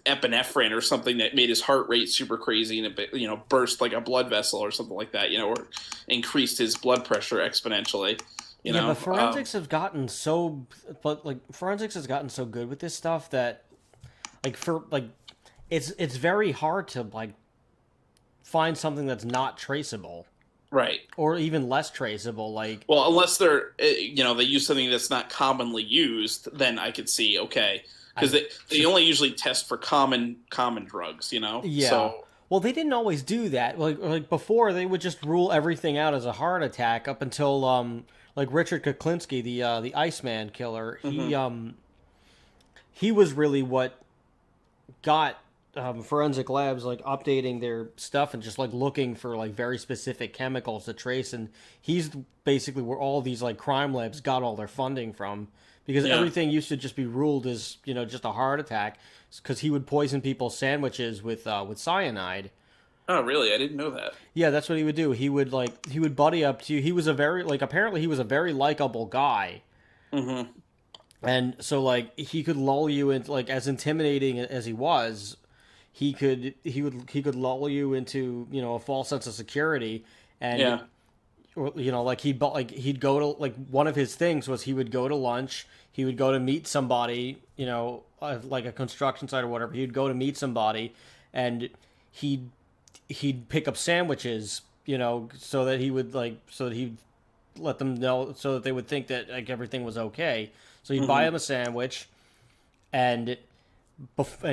epinephrine or something that made his heart rate super crazy and it burst like a blood vessel or something like that, or increased his blood pressure exponentially. But forensics has gotten so good with this stuff that it's very hard to find something that's not traceable. Right. Or even less traceable, unless they use something that's not commonly used, then I could see, okay. Because they only usually test for common drugs, Yeah. So, well, they didn't always do that. Like before, they would just rule everything out as a heart attack up until Richard Kuklinski, the Iceman killer. He was really what got forensic labs updating their stuff and just looking for very specific chemicals to trace. And he's basically where all these crime labs got all their funding from. Because everything used to just be ruled as, just a heart attack. Because he would poison people's sandwiches with cyanide. Oh, really? I didn't know that. Yeah, that's what he would do. He would buddy up to you. He was apparently he was a very likable guy. Mm-hmm. And so, he could lull you into, as intimidating as he was, he could lull you into, a false sense of security. And he'd go to one of his things was he would go to lunch, he would go to meet somebody, like a construction site or whatever. He'd go to meet somebody, and he'd pick up sandwiches, so that he'd let them know, so that they would think that everything was okay. So he'd buy him a sandwich, and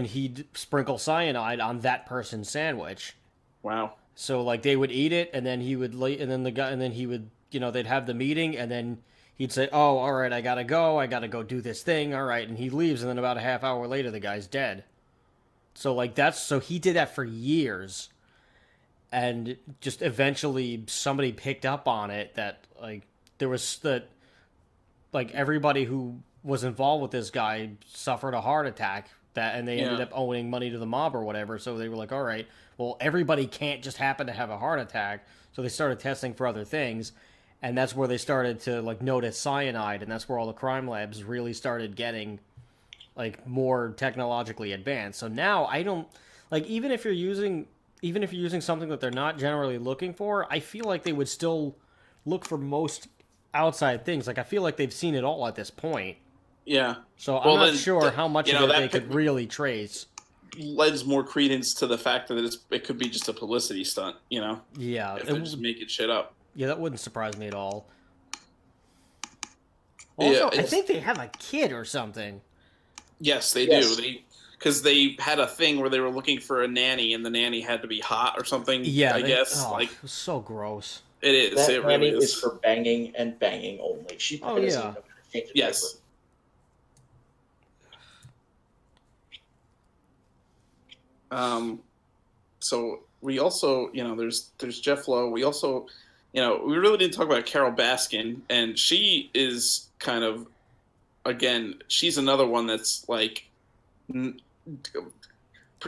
he'd sprinkle cyanide on that person's sandwich. Wow. So they would eat it, and then he would they'd have the meeting, and then he'd say, "Oh, all right, I gotta go do this thing, all right," and he leaves, and then about a half hour later, the guy's dead. So so he did that for years, and just eventually somebody picked up on it that there was that everybody who was involved with this guy suffered a heart attack. And they ended up owing money to the mob or whatever. So they were like, all right, well, everybody can't just happen to have a heart attack. So they started testing for other things. And that's where they started to notice cyanide. And that's where all the crime labs really started getting more technologically advanced. So now I don't even if you're using something that they're not generally looking for, I feel like they would still look for most outside things. I feel like they've seen it all at this point. Yeah. So I'm not sure how much of it they could really trace. Lends more credence to the fact that it could be just a publicity stunt, Yeah. If they're just making shit up. Yeah, that wouldn't surprise me at all. Also, I think they have a kid or something. Yes, they do. Because they had a thing where they were looking for a nanny, and the nanny had to be hot or something. Yeah, I guess. It was so gross. It is. That it nanny really is for banging and banging only. She Yes. So we also, there's Jeff Lowe. We also, we really didn't talk about Carol Baskin, and she is kind of, again, she's another one that's like,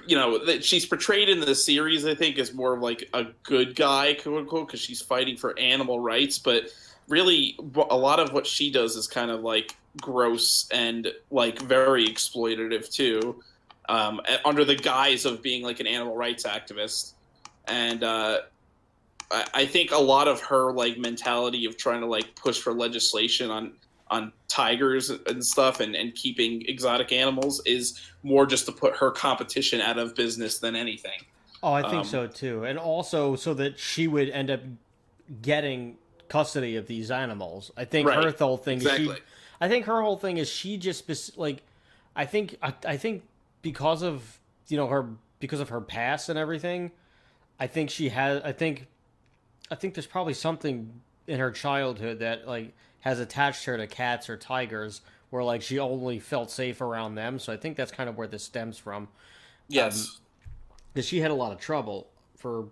that she's portrayed in the series, I think, as more of like a good guy, quote unquote, because she's fighting for animal rights. But really, a lot of what she does is kind of like gross and like very exploitative too, under the guise of being like an animal rights activist. And I think a lot of her like mentality of trying to like push for legislation on tigers and stuff and keeping exotic animals is more just to put her competition out of business than anything. Oh, I think so too. And also so that she would end up getting custody of these animals. I think her whole thing is I think her whole thing is she just like I think because of her past and everything, I think she has I think there's probably something in her childhood that like has attached her to cats or tigers where like she only felt safe around them. So I think that's kind of where this stems from. Yes. Because she had a lot of trouble for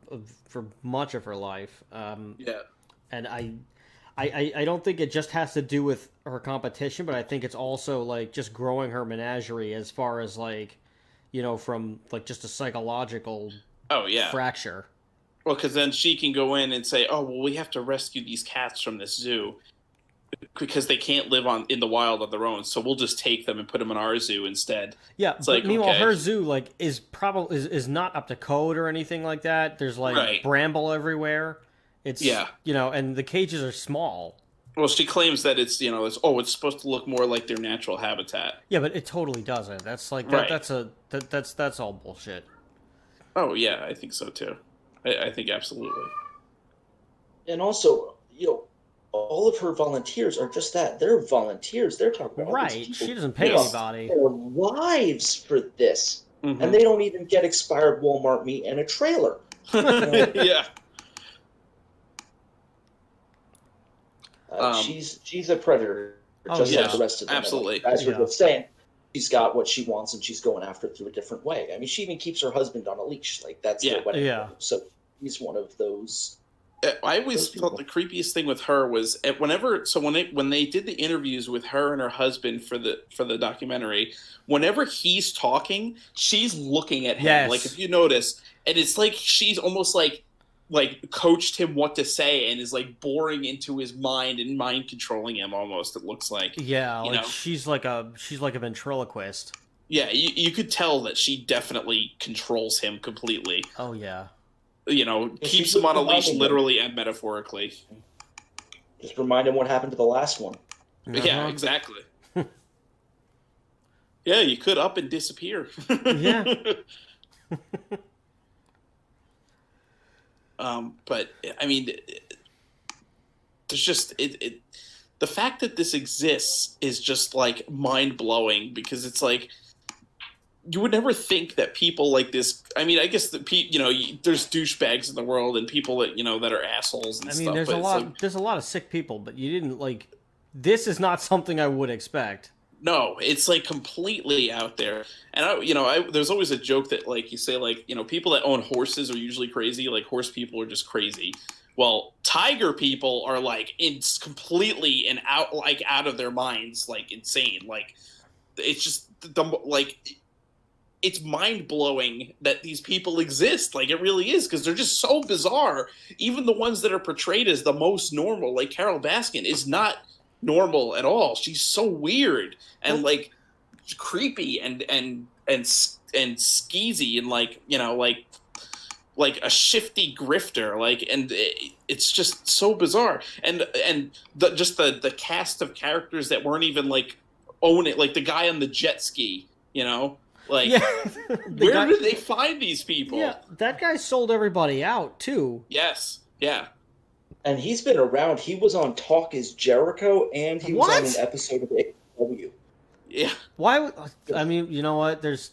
much of her life. Yeah. And I don't think it just has to do with her competition, but I think it's also like just growing her menagerie as far as like, from like just a psychological fracture. Well, because then she can go in and say, "Oh, well, we have to rescue these cats from this zoo because they can't live in the wild on their own. So we'll just take them and put them in our zoo instead." Yeah, it's but like, meanwhile, okay. her zoo like is not up to code or anything like that. There's like bramble everywhere. It's and the cages are small. Well, she claims that it's it's supposed to look more like their natural habitat. Yeah, but it totally doesn't. That's like that's all bullshit. Oh yeah, I think so too. I think absolutely. And also, all of her volunteers are just that. They're volunteers. They're talking about right. She doesn't pay anybody. Their lives for this, mm-hmm. and they don't even get expired Walmart meat and a trailer. Yeah. She's a predator, just like the rest of them. Absolutely. As we're just saying, she's got what she wants, and she's going after it through a different way. I mean, she even keeps her husband on a leash. Like that's their wedding. So he's one of those. I always thought the creepiest thing with her was when they did the interviews with her and her husband for the documentary, whenever he's talking, she's looking at him. Yes. Like if you notice, and it's like she's almost like coached him what to say and is like boring into his mind and mind controlling him almost. It looks like she's like a ventriloquist. Yeah, you could tell that she definitely controls him completely. Oh yeah. Keeps him on a leash literally and metaphorically. Just remind him what happened to the last one. Yeah, exactly. Yeah, you could up and disappear. Yeah. But I mean, there's just the fact that this exists is just like mind blowing because it's like you would never think that people like this. I mean, I guess there's douchebags in the world and people that that are assholes and stuff. There's a lot of sick people, but you didn't like. This is not something I would expect. No, it's like completely out there. And there's always a joke that like you say like people that own horses are usually crazy. Like horse people are just crazy. Well, tiger people are like it's completely and out of their minds, like insane. Like it's just it's mind blowing that these people exist. Like it really is because they're just so bizarre. Even the ones that are portrayed as the most normal, like Carol Baskin, is not normal at all. She's so weird and like creepy and skeezy and like a shifty grifter. Like and it's just so bizarre. And the cast of characters that weren't even like own it, like the guy on the jet ski, Like, where did they find these people? Yeah, that guy sold everybody out, too. Yes, yeah. And he's been around. He was on Talk is Jericho, and he was on an episode of AEW. Yeah. Why? I mean, you know what? There's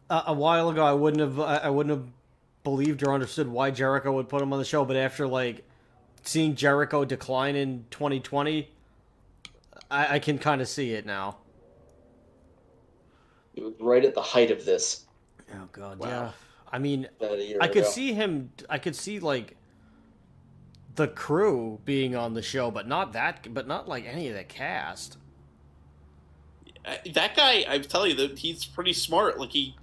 a while ago, I wouldn't have believed or understood why Jericho would put him on the show, but after, like, seeing Jericho decline in 2020, I can kind of see it now. It was right at the height of this. Oh God, wow. yeah. I mean, about a year I could ago. see him. I could see like the crew being on the show, but not like any of the cast. That guy, I tell you, that he's pretty smart. Like he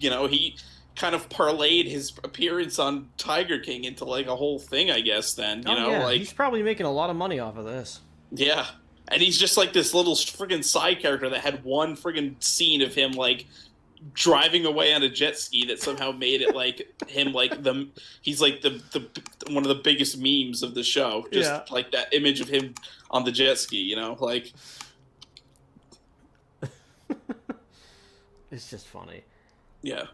kind of parlayed his appearance on Tiger King into like a whole thing. I guess then Yeah, like he's probably making a lot of money off of this. yeah, and he's just like this little friggin' side character that had one friggin' scene of him like driving away on a jet ski that somehow made it like him like he's like the one of the biggest memes of the show. Just like that image of him on the jet ski. Like. It's just funny. Yeah.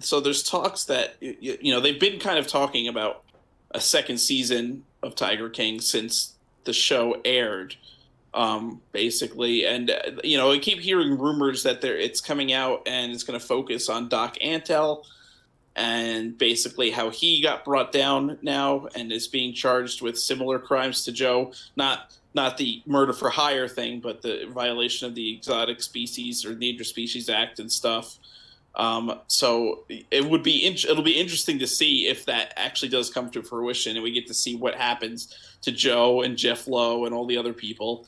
So there's talks that they've been kind of talking about a second season of Tiger King since the show aired, basically, and I keep hearing rumors that it's coming out and it's going to focus on Doc Antle and basically how he got brought down now and is being charged with similar crimes to Joe. Not the murder for hire thing, but the violation of the Exotic Species or Endangered Species Act and stuff. So it'll be interesting to see if that actually does come to fruition, and we get to see what happens to Joe and Jeff Lowe and all the other people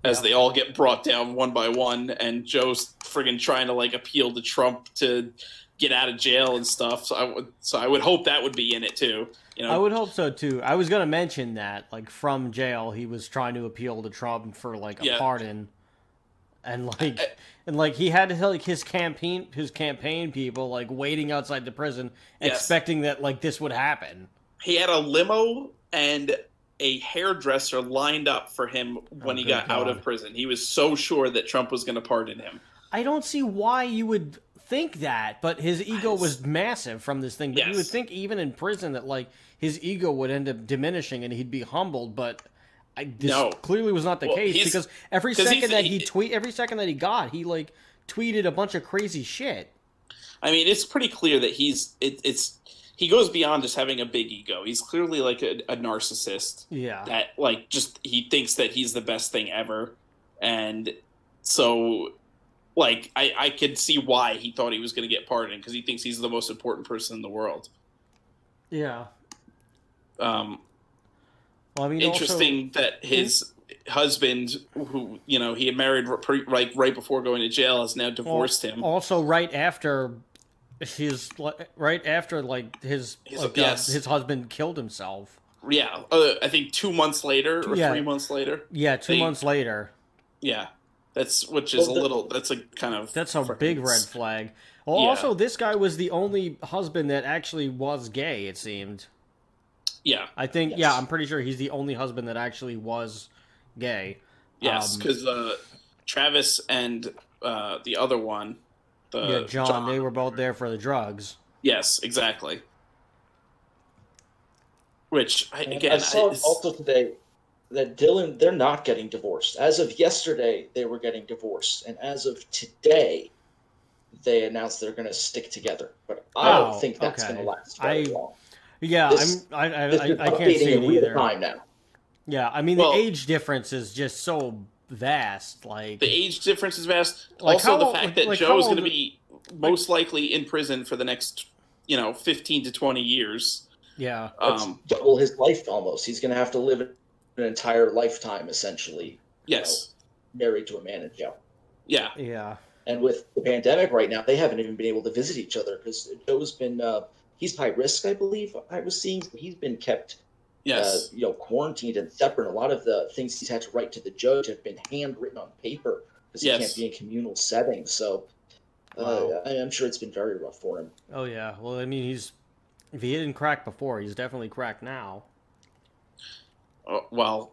as they all get brought down one by one, and Joe's friggin' trying to like appeal to Trump to get out of jail and stuff. So I would hope that would be in it too. I would hope so too. I was going to mention that, like, from jail, he was trying to appeal to Trump for like a pardon, and like he had like his campaign people like waiting outside the prison, expecting that like this would happen. He had a limo and a hairdresser lined up for him when he got out of prison. He was so sure that Trump was going to pardon him. I don't see why you would think that, but his ego was massive from this thing. But you would think even in prison that like his ego would end up diminishing and he'd be humbled, but this clearly was not the case, because every second that he got, he like tweeted a bunch of crazy shit. I mean, it's pretty clear that he goes beyond just having a big ego. He's clearly like a narcissist. Yeah. That like just he thinks that he's the best thing ever, and so like I could see why he thought he was going to get pardoned, because he thinks he's the most important person in the world. Yeah. Well, I mean, interesting that his husband, who he had married right before going to jail, has now divorced him. Also, right after his husband killed himself. Yeah, I think 2 months later or 3 months later. Yeah, 2 months later. Yeah, that's a big red flag. Well, also, this guy was the only husband that actually was gay, it seemed. Yeah. I think, I'm pretty sure he's the only husband that actually was gay. Yes, because Travis and the other one, John, they were both there for the drugs. Yes, exactly. Which, again, I saw also today that Dylan, they're not getting divorced. As of yesterday, they were getting divorced. And as of today, they announced they're going to stick together. But I don't think that's going to last very long. Yeah, I can't see it either. Time now. Yeah, I mean, the age difference is just so vast. Like, the age difference is vast. Like, also, the fact that Joe is going to be most likely in prison for the next, 15 to 20 years. Yeah. Double his life almost. He's going to have to live an entire lifetime, essentially. Yes. Married to a man in jail. Yeah. Yeah. And with the pandemic right now, they haven't even been able to visit each other because Joe's been... he's high risk, I believe. I was seeing he's been kept, quarantined and separate. A lot of the things he's had to write to the judge have been handwritten on paper because he can't be in communal settings. So I'm sure it's been very rough for him. Oh yeah. Well, I mean, if he didn't crack before, he's definitely cracked now. Well,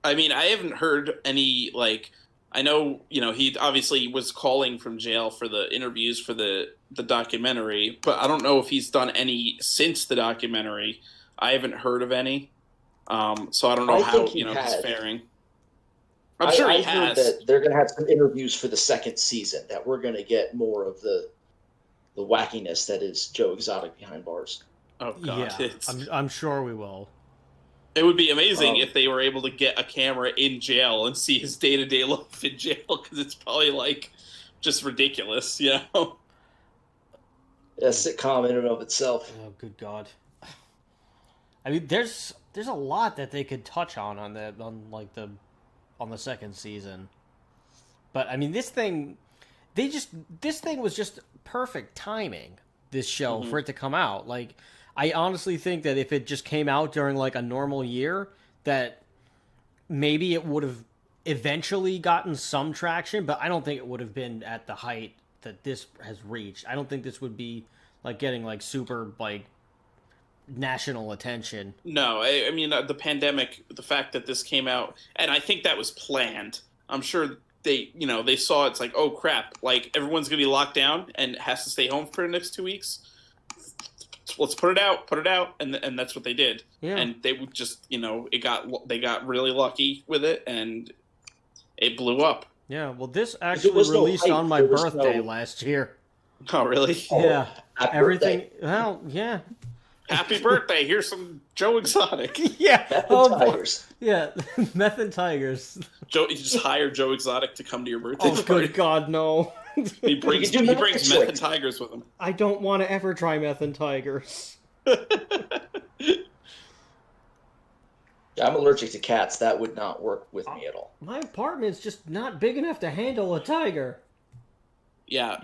I mean, I haven't heard any I know, he obviously was calling from jail for the interviews for the documentary, but I don't know if he's done any since the documentary. I haven't heard of any. So I don't know how, he's faring. I'm sure he has. Heard that they're going to have some interviews for the second season, that we're going to get more of the wackiness that is Joe Exotic behind bars. Oh, God. Yeah, I'm sure we will. It would be amazing if they were able to get a camera in jail and see his day-to-day life in jail, because it's probably, just ridiculous, a sitcom in and of itself. Oh, good God. I mean, there's a lot that they could touch on the second season. But I mean, this thing was just perfect timing, this show, for it to come out. Like, I honestly think that if it just came out during like a normal year, that maybe it would have eventually gotten some traction, but I don't think it would have been at the height that this has reached. I don't think this would be like getting like super like national attention. No, I mean, the pandemic, the fact that this came out, and I think that was planned. I'm sure they saw it's like, oh crap, like everyone's gonna be locked down and has to stay home for the next 2 weeks. Let's put it out, and that's what they did. Yeah. And they would just, they got really lucky with it, and it blew up. Yeah, well, this actually released on my birthday last year. Oh, really? Yeah. Everything. Birthday. Well, yeah. Happy birthday! Here's some Joe Exotic. Yeah. Meth and Tigers. Yeah, Meth and Tigers. You just hire Joe Exotic to come to your birthday Oh, party. good God, no. He brings Meth and Tigers with him. I don't want to ever try Meth and Tigers. I'm allergic to cats. That would not work with me at all. My apartment's just not big enough to handle a tiger. Yeah,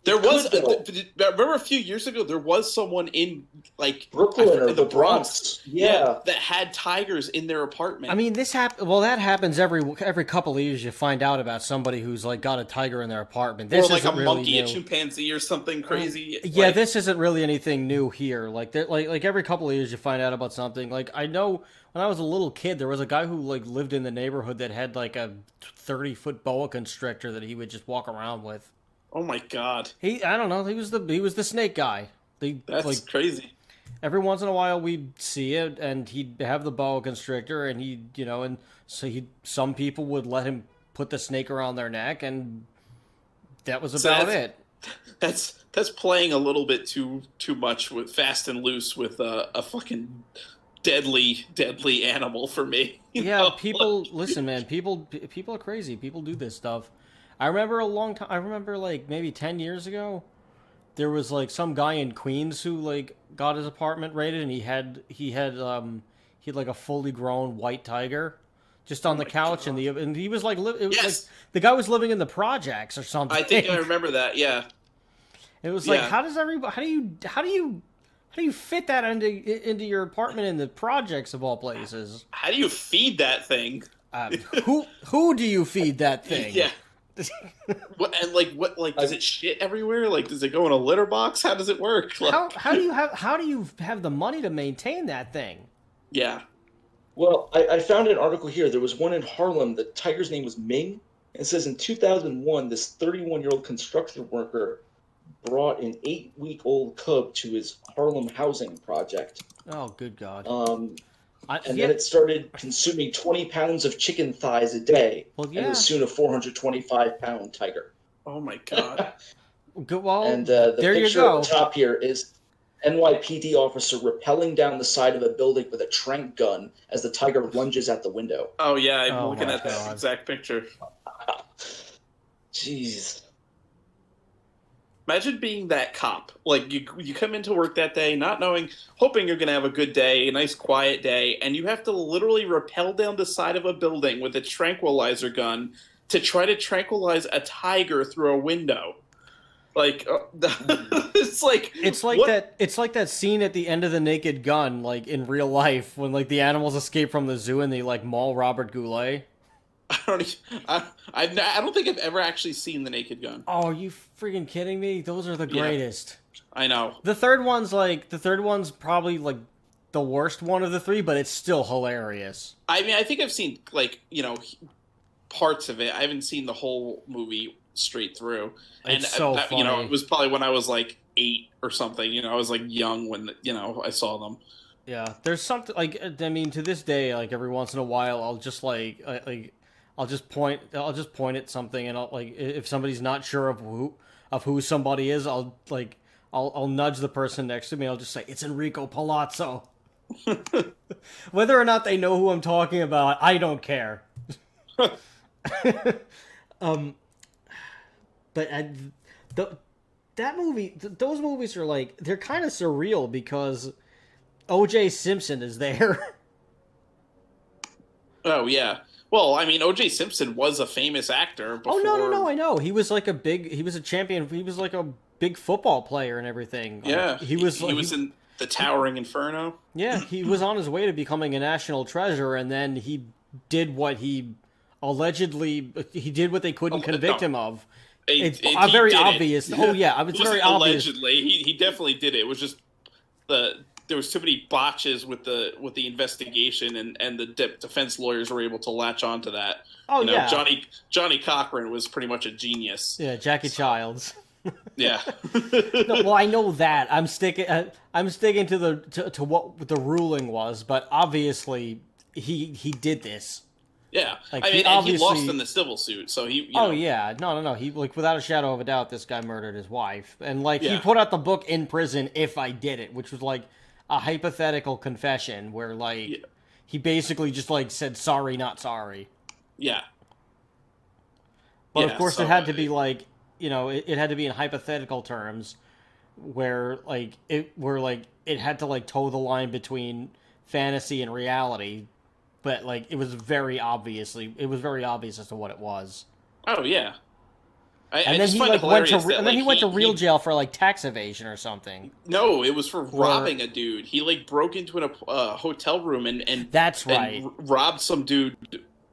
remember a few years ago, there was someone in, like, Brooklyn or the Bronx. Yeah. that had tigers in their apartment. I mean, that happens every couple of years. You find out about somebody who's, like, got a tiger in their apartment. This or like a really monkey, new. a chimpanzee, or something crazy. Yeah, like, this isn't really anything new here. Like every couple of years, you find out about something. Like, I know when I was a little kid, there was a guy who like lived in the neighborhood that had like a 30-foot boa constrictor that he would just walk around with. Oh my God! I don't know. He was the snake guy. That's like, crazy. every once in a while we'd see it, and he'd have the boa constrictor, and and so some people would let him put the snake around their neck, and that was about it. That's playing a little bit too much with fast and loose with a fucking deadly animal for me. Yeah, people listen, man. People are crazy. People do this stuff. I remember like maybe 10 years ago, there was like some guy in Queens who like got his apartment raided, and he had like a fully grown white tiger just on the couch, and he was like like the guy was living in the projects or something. I think I remember that. Yeah. It was like, how do you fit that into your apartment in the projects of all places? How do you feed that thing? Who do you feed that thing? Yeah. What does it shit everywhere? Like, does it go in a litter box? How does it work? Like, how do you have the money to maintain that thing? Yeah. Well, I found an article here. There was one in Harlem. The tiger's name was Ming. It says in 2001, this 31-year-old construction worker brought an 8-week-old cub to his Harlem housing project. Oh, good God. Then it started consuming 20 pounds of chicken thighs a day. Well, yeah. And was soon a 425-pound tiger. Oh, my God. Well, and the there you picture go. at the top here is NYPD officer rappelling down the side of a building with a tranq gun as the tiger lunges at the window. Oh, yeah, I'm looking at God. that exact picture. Jeez. Imagine being that cop. Like, you come into work that day not knowing, hoping you're going to have a good day, a nice quiet day, and you have to literally rappel down the side of a building with a tranquilizer gun to try to tranquilize a tiger through a window. Like, it's like that scene at the end of The Naked Gun, like in real life, when like the animals escape from the zoo and they like maul Robert Goulet. I don't think I've ever actually seen The Naked Gun. Oh, are you freaking kidding me? Those are the greatest. I know. The third one's probably like the worst one of the three, but it's still hilarious. I mean, I think I've seen parts of it. I haven't seen the whole movie straight through. It's so funny. It was probably when I was like 8 or something. I was like young when I saw them. Yeah, there's something like, I mean, to this day, like every once in a while, I'll just I'll just point at something, and I'll like, if somebody's not sure of who somebody is, I'll nudge the person next to me. I'll just say, it's Enrico Palazzo. Whether or not they know who I'm talking about, I don't care. But that movie, those movies are like, they're kind of surreal because O.J. Simpson is there. Oh yeah. Well, I mean, O.J. Simpson was a famous actor before. Oh no, I know. He was like he was a champion. He was like a big football player and everything. Yeah, Like, he was in the Towering Inferno. Yeah, he was on his way to becoming a national treasure, and then he did what he did what they couldn't convict him of. It's very obvious. Oh yeah, it's very obvious. Allegedly, he definitely did it. It was just there was too many botches with the investigation, and the defense lawyers were able to latch onto that. Oh yeah, Johnny Cochran was pretty much a genius. Yeah, Jackie Childs. Yeah. No, well, I know that. I'm sticking to what the ruling was, but obviously he did this. Yeah, like, I mean, and he lost in the civil suit, so he. Oh yeah, no. He, like, without a shadow of a doubt, this guy murdered his wife, and like Yeah. he put out the book In Prison If I Did It, which was like a hypothetical confession where like he basically just like said sorry, not sorry. Yeah. But of course, it had to be like, it had to be in hypothetical terms, where it had to like toe the line between fantasy and reality. But like it was very obvious as to what it was. Oh yeah. And then he went to real jail for like tax evasion or something. No, it was for robbing a dude. He like broke into a hotel room and that's right, and robbed some dude.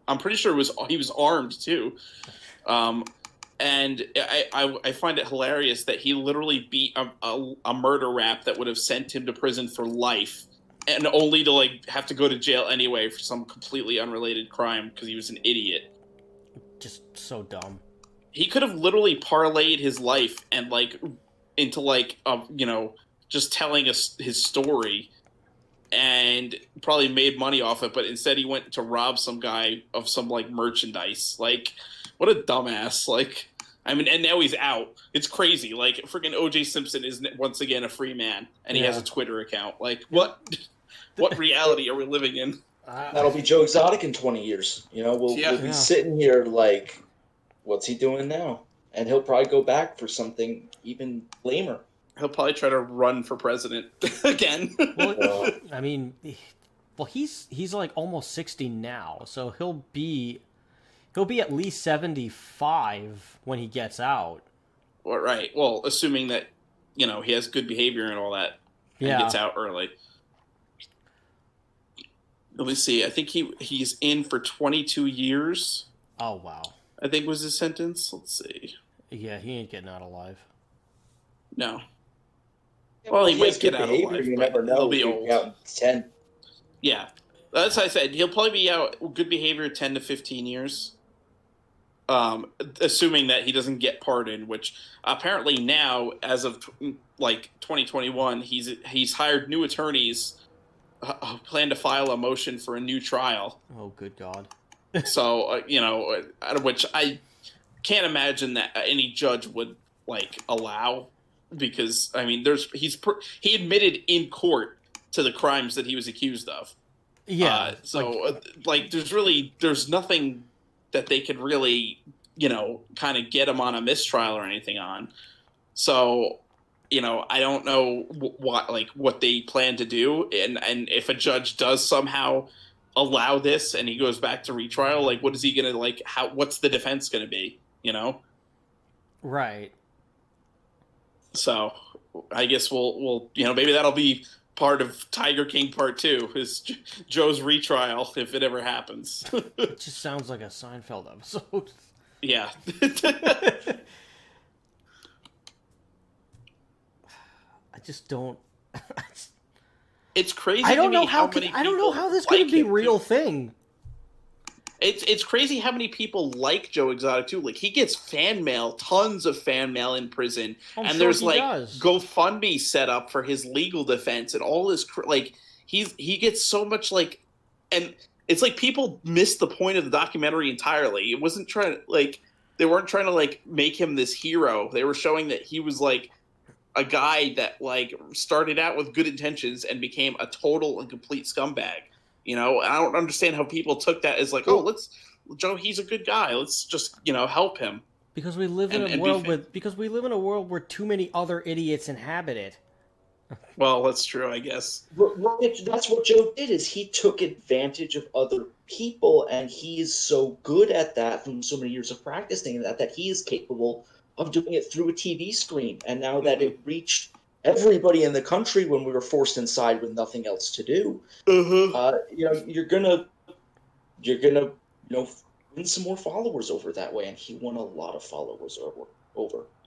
I'm pretty sure he was armed too. And I find it hilarious that he literally beat a murder rap that would have sent him to prison for life, and only to like have to go to jail anyway for some completely unrelated crime because he was an idiot. Just so dumb. He could have literally parlayed his life and like into like just telling us his story, and probably made money off it. But instead, he went to rob some guy of some like merchandise. Like, what a dumbass! Like, I mean, and now he's out. It's crazy. Like, freaking O.J. Simpson is once again a free man, and he has a Twitter account. Like, what reality are we living in? That'll be Joe Exotic in 20 years. We'll be sitting here like, what's he doing now? And he'll probably go back for something even lamer. He'll probably try to run for president again. Well, I mean, he's like almost 60 now, so he'll be at least 75 when he gets out. Well, right. Well, assuming that he has good behavior and all that, and gets out early. Let me see. I think he's in for 22 years. Oh wow. I think was his sentence. Let's see. Yeah, he ain't getting out alive. No. Well, he might get out alive. You never know. He'll be old. Out in 10. Yeah, that's what I said. He'll probably be out good behavior 10 to 15 years. Assuming that he doesn't get pardoned, which apparently now, as of like 2021, he's hired new attorneys. Plan to file a motion for a new trial. Oh, good God. So, out of which I can't imagine that any judge would like allow, because I mean, he admitted in court to the crimes that he was accused of. Yeah. There's nothing that they could really, kind of get him on a mistrial or anything on. So, I don't know what they plan to do, and if a judge does somehow allow this and he goes back to retrial, like, what is he gonna what's the defense gonna be? Right. So I guess we'll maybe that'll be part of Tiger King Part 2 is Joe's retrial if it ever happens. It just sounds like a Seinfeld episode. Yeah. I just don't. It's crazy. I don't know how this could be a real thing. It's crazy how many people like Joe Exotic too. Like, he gets fan mail, tons of fan mail in prison, and there's like GoFundMe set up for his legal defense and all this. He gets so much and it's like people missed the point of the documentary entirely. It wasn't they weren't trying to make him this hero. They were showing that he was like a guy that started out with good intentions and became a total and complete scumbag. I don't understand how people took that as Joe, he's a good guy. Let's just, help him. Because we live in a world where too many other idiots inhabit it. Well, that's true, I guess. That's what Joe did, is he took advantage of other people, and he is so good at that from so many years of practicing that he is capable of doing it through a TV screen. And now that it reached everybody in the country when we were forced inside with nothing else to do, you're gonna win some more followers over that way. And he won a lot of followers over.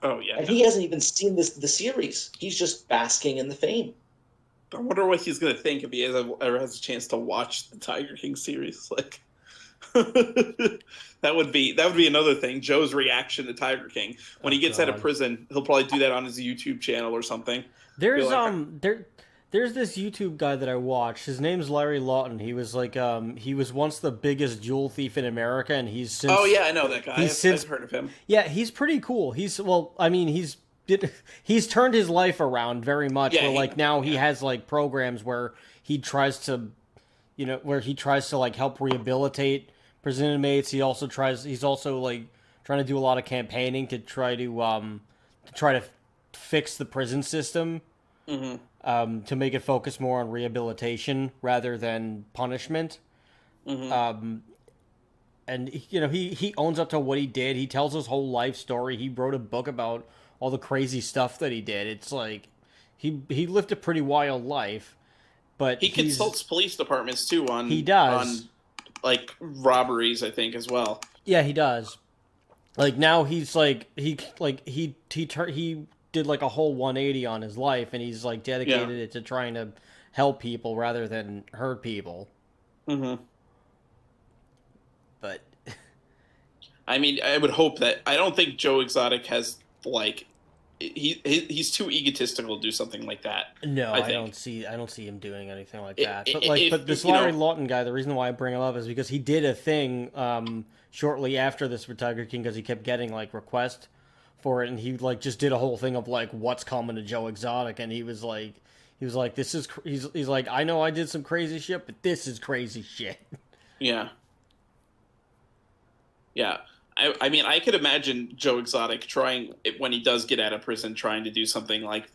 Oh yeah, and he hasn't even seen the series. He's just basking in the fame. I wonder what he's gonna think if he ever has a chance to watch the Tiger King series. Like, that would be another thing. Joe's reaction to Tiger King when he gets out of prison. He'll probably do that on his YouTube channel or something. There's There's this YouTube guy that I watch. His name's Larry Lawton. He was like, he was once the biggest jewel thief in America, and he's since. Oh yeah, I know that guy. I've heard of him. Yeah, he's pretty cool. He's turned his life around very much. Yeah, where like now he has like programs where he tries to, like help rehabilitate prison inmates. He's also like trying to do a lot of campaigning to try to fix the prison system. Mm-hmm. To make it focus more on rehabilitation rather than punishment. Mm-hmm. And he owns up to what he did. He tells his whole life story. He wrote a book about all the crazy stuff that he did. It's like he lived a pretty wild life, but he consults police departments too on like robberies, I think, as well. Yeah, he does. Like now he's like he did like a whole 180 on his life, and he's like dedicated it to trying to help people rather than hurt people. Mm-hmm. But I mean, I would hope that. I don't think Joe Exotic has like he's too egotistical to do something like that. No, I don't see him doing anything like that. But this Larry Lawton guy, the reason why I bring him up is because he did a thing shortly after this with Tiger King, because he kept getting like requests for it, and he like just did a whole thing of like what's coming to Joe Exotic, and he was like this is he's like, I know I did some crazy shit, but this is crazy shit. Yeah. I mean, I could imagine Joe Exotic trying, when he does get out of prison, trying to do something like,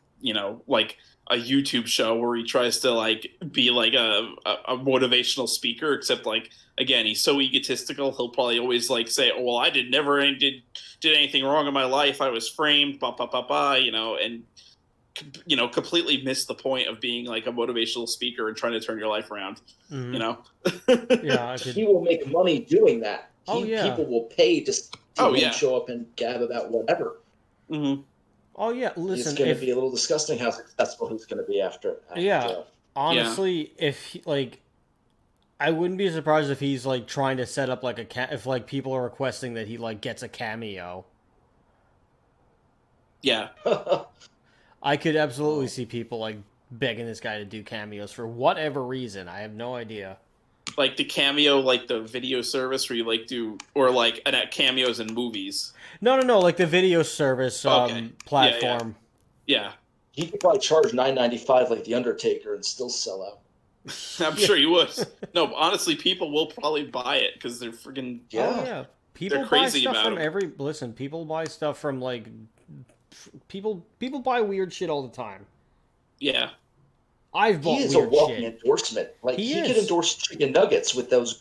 like a YouTube show where he tries to like be like a motivational speaker, except like, again, he's so egotistical. He'll probably always like say, "Oh, well, I never did anything wrong in my life. I was framed, and completely miss the point of being like a motivational speaker and trying to turn your life around." Mm-hmm. Yeah, he will make money doing that. People will pay to show up and gab about whatever. Mm-hmm. Oh yeah, listen, it's going to be a little disgusting how successful he's going to be after. Honestly, if I wouldn't be surprised if he's like trying to set up like if like people are requesting that he like gets a cameo. Yeah. I could absolutely see people like begging this guy to do cameos for whatever reason. I have no idea. Like the cameo, like the video service where you like do, or like cameos in movies. No, like the video service platform. Yeah. He could probably charge $9.95 like the Undertaker and still sell out. I'm sure he would. No, honestly, people will probably buy it because they're freaking. Yeah. Oh, yeah. People they're crazy buy stuff about from it. Listen, people buy stuff from like people buy weird shit all the time. Yeah. I've bought weird shit. He is a walking endorsement. Like he could endorse chicken nuggets with those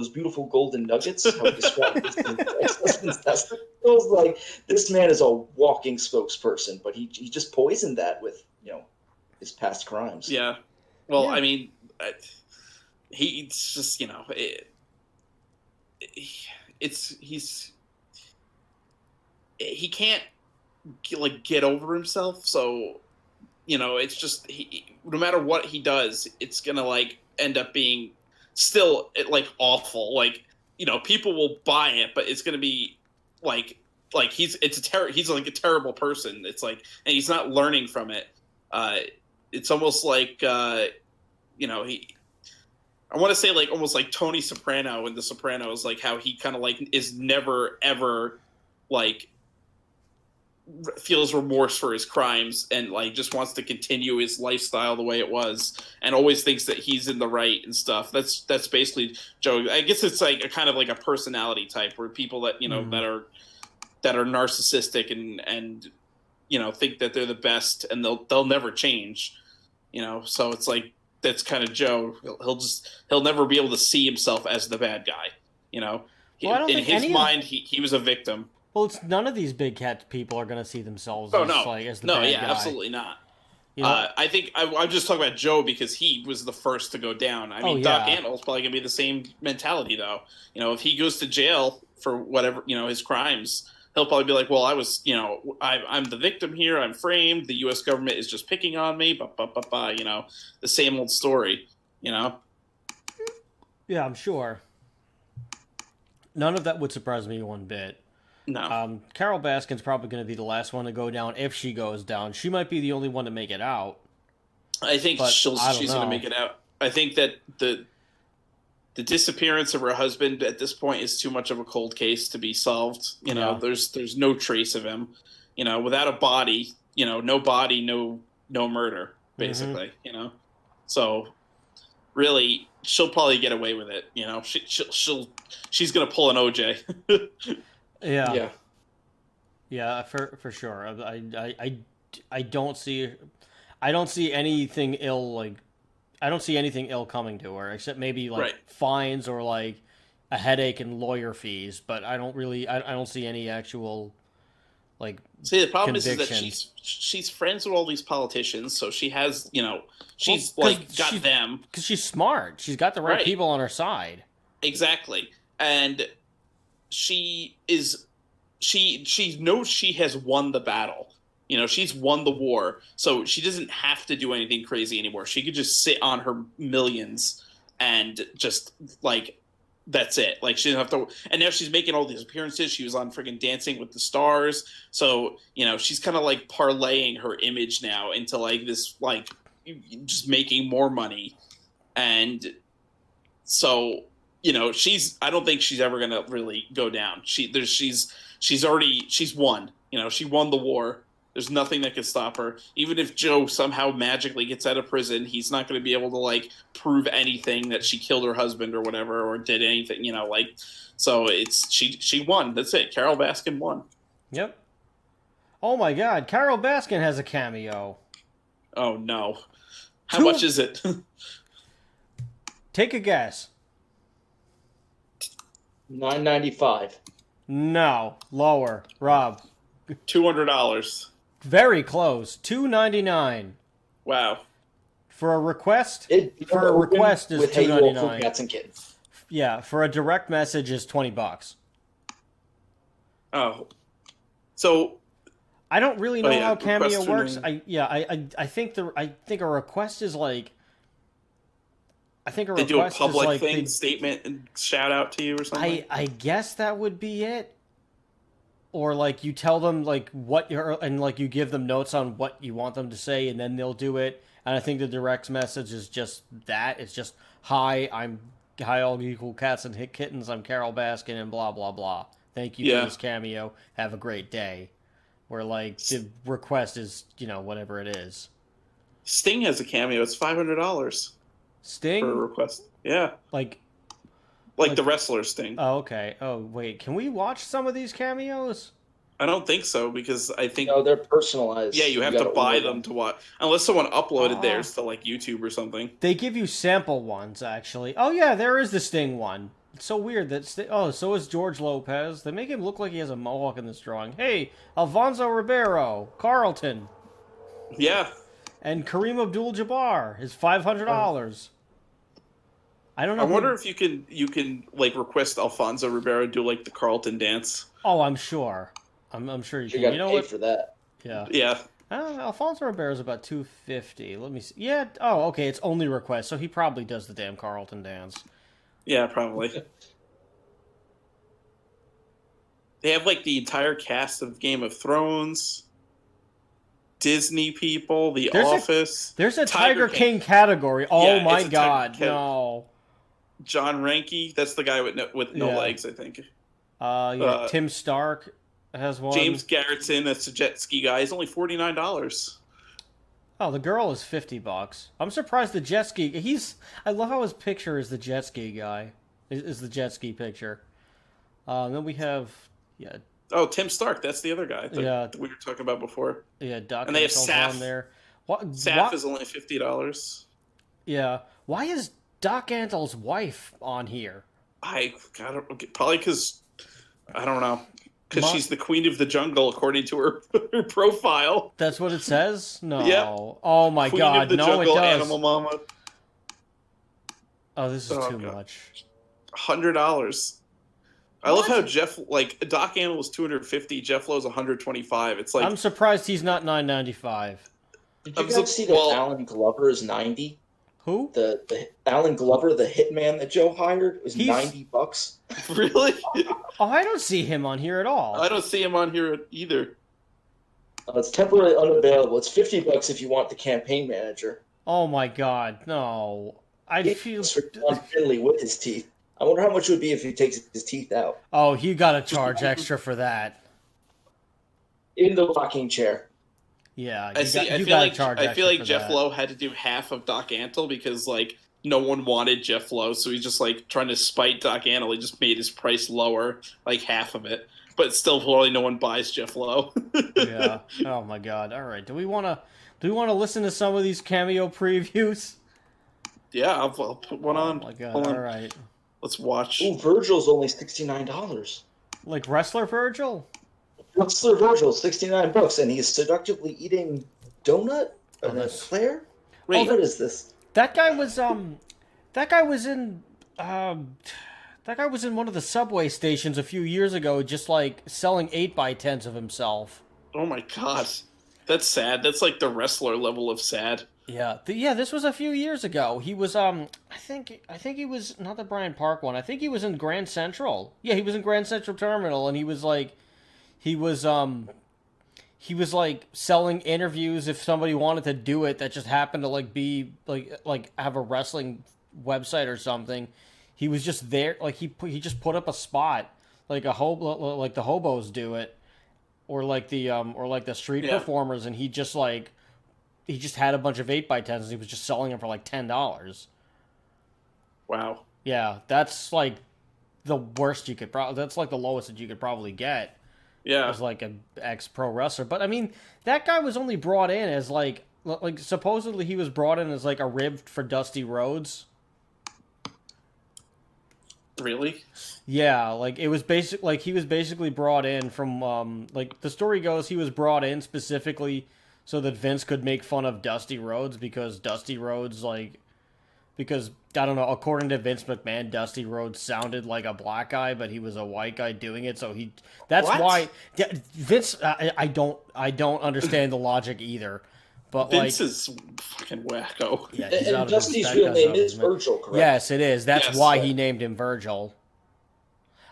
beautiful golden nuggets. How he described his testicles. Like this man is a walking spokesperson, but he just poisoned that with his past crimes. Yeah. Well, I mean, he's just he can't like get over himself, so. It's just no matter what he does, it's gonna like end up being still like awful. Like people will buy it, but it's gonna be like he's like a terrible person. It's like, and he's not learning from it. It's almost like I want to say like almost like Tony Soprano in The Sopranos, like how he kind of like is never ever like. Feels remorse for his crimes and like just wants to continue his lifestyle the way it was and always thinks that he's in the right and stuff. That's basically Joe. I guess it's like a kind of like a personality type where people that that are that are narcissistic and think that they're the best and they'll never change. So it's like that's kind of Joe. He'll never be able to see himself as the bad guy. Well, I don't in think his any mind, he was a victim. Well, it's none of these big cat people are going to see themselves Oh as, no, like, as the no, bad yeah, guy. absolutely not. I think I'm just talking about Joe because he was the first to go down. I mean, Doc Antle's probably gonna be the same mentality though. If he goes to jail for whatever his crimes, he'll probably be like, "Well, I was, I'm the victim here. I'm framed. The U.S. government is just picking on me." The same old story. Yeah, I'm sure. None of that would surprise me one bit. No. Carol Baskin's probably going to be the last one to go down if she goes down. She might be the only one to make it out. I think she's going to make it out. I think that the disappearance of her husband at this point is too much of a cold case to be solved. There's no trace of him. Without a body, no body, no murder, basically. So really, she'll probably get away with it. She's going to pull an OJ. Yeah. Yeah, for sure. I don't see anything ill, like, I don't see anything ill coming to her except maybe like fines or like a headache and lawyer fees, but I don't see any actual like See, the problem is conviction. that she's friends with all these politicians, so she has, she's got them because she's smart. She's got the right people on her side. Exactly. And she knows she has won the battle. She's won the war. So she doesn't have to do anything crazy anymore. She could just sit on her millions and just that's it. Like she doesn't have to. And now she's making all these appearances. She was on friggin' Dancing with the Stars. So, she's kind of like parlaying her image now into this, just making more money. And so, I don't think she's ever going to really go down. She's won. She won the war. There's nothing that can stop her. Even if Joe somehow magically gets out of prison, he's not going to be able to prove anything that she killed her husband or whatever or did anything. So it's she won. That's it. Carol Baskin won. Yep. Oh my God, Carol Baskin has a cameo. Oh no, how much is it? Take a guess. $9.95. No, lower. Rob. $200. Very close. $2.99. Wow. For a request? For a request is $2.99. Cats and kittens. Yeah, for a direct message is $20. Oh. So I don't really know how Cameo works. I think a request is like they do a public statement and shout out to you or something. I guess that would be it. Or you tell them what you're and you give them notes on what you want them to say and then they'll do it. And I think the direct message is just that. It's just hi all you cool cats and kittens. I'm Carol Baskin and blah blah blah. Thank you for this cameo. Have a great day. Where the request is whatever it is. Sting has a cameo. It's $500. Sting for a request. Yeah. Like the wrestler Sting. Oh, okay. Oh, wait. Can we watch some of these cameos? I don't think so because I think they're personalized. Yeah, you have to buy them to watch unless someone uploaded theirs to YouTube or something. They give you sample ones actually. Oh yeah, there is the Sting one. It's so weird that so is George Lopez. They make him look like he has a mohawk in this drawing. Hey, Alfonso Ribeiro, Carlton. Yeah. And Kareem Abdul-Jabbar is $500. I don't know. I wonder if you can request Alfonso Ribeiro do the Carlton dance. Oh, I'm sure. I'm sure you can. You know what? For that. Yeah. Yeah. Alfonso Ribeiro is about $250. Let me see. Yeah. Oh, okay. It's only request, so he probably does the damn Carlton dance. Yeah, probably. They have the entire cast of Game of Thrones, Disney people, The Office. There's a Tiger King category. Oh my God, no. John Reinke, that's the guy with no legs, I think. Tim Stark has one. James Garrettson, that's the jet ski guy. He's only $49. Oh, the girl is $50. I'm surprised the jet ski. I love how his picture is the jet ski guy. Is the jet ski picture. Then we have Oh, Tim Stark. That's the other guy Yeah. we were talking about before. Yeah, Doc And they have Antle's Saf. on there. What? Saf is only $50. Yeah. Why is Doc Antle's wife on here? I got probably because I don't know. Because Ma- she's the queen of the jungle, according to her profile. That's what it says? No. Yep. Oh my Queen god, of the no jungle, it does. Animal Mama. Oh, this is Oh, too God. much. $100. I love how Jeff, like, Doc Animal is $250, Jeff Lowe's $125. It's like I'm surprised he's not $9.95. Did you guys see that Alan Glover is 90? Who? The Alan Glover, the hitman that Joe hired, was $90. Really? Oh, I don't see him on here at all. I don't see him on here either. It's temporarily unavailable. It's $50 if you want the campaign manager. Oh my god, no. I feel John Finley with his teeth. I wonder how much it would be if he takes his teeth out. Oh, you gotta charge extra for that. In the rocking chair. Yeah, I feel like Jeff Lowe had to do half of Doc Antle because like no one wanted Jeff Lowe, so he's just like trying to spite Doc Antle. He just made his price lower, like half of it, but still probably no one buys Jeff Lowe. Yeah. Oh my god. All right. Do we want to listen to some of these cameo previews? Yeah, I'll put one on. Oh my god. Hold on. All right. Let's watch. Ooh, Virgil's only $69. Like Wrestler Virgil? Wrestler Virgil, $69, and he's seductively eating donut and a Claire. Wait, what is this? That guy was in one of the subway stations a few years ago, just like selling 8x10s of himself. Oh my god, that's sad. That's like the wrestler level of sad. Yeah, this was a few years ago. He was I think he was not the Bryant Park one. I think he was in Grand Central. Yeah, he was in Grand Central Terminal, and he was like selling interviews if somebody wanted to do it that just happened to like be like have a wrestling website or something. He was just there, like he just put up a spot like a hobo, like the hobos do it, or like the street performers, and he just had a bunch of 8x10s and he was just selling them for like $10. Wow. Yeah, that's like the worst you could that's like the lowest that you could probably get. Yeah. As like an ex-pro wrestler. But I mean, that guy was only brought in as like supposedly he was brought in as like a rib for Dusty Rhodes. Really? Yeah, like it was he was basically brought in from like the story goes he was brought in specifically so that Vince could make fun of Dusty Rhodes because Dusty Rhodes because I don't know, according to Vince McMahon, Dusty Rhodes sounded like a black guy, but he was a white guy doing it. So that's what? why Vince. I don't understand the logic either. But Vince is fucking wacko. Yeah, and Dusty's real name is Virgil, correct? Yes, it is. That's why he named him Virgil.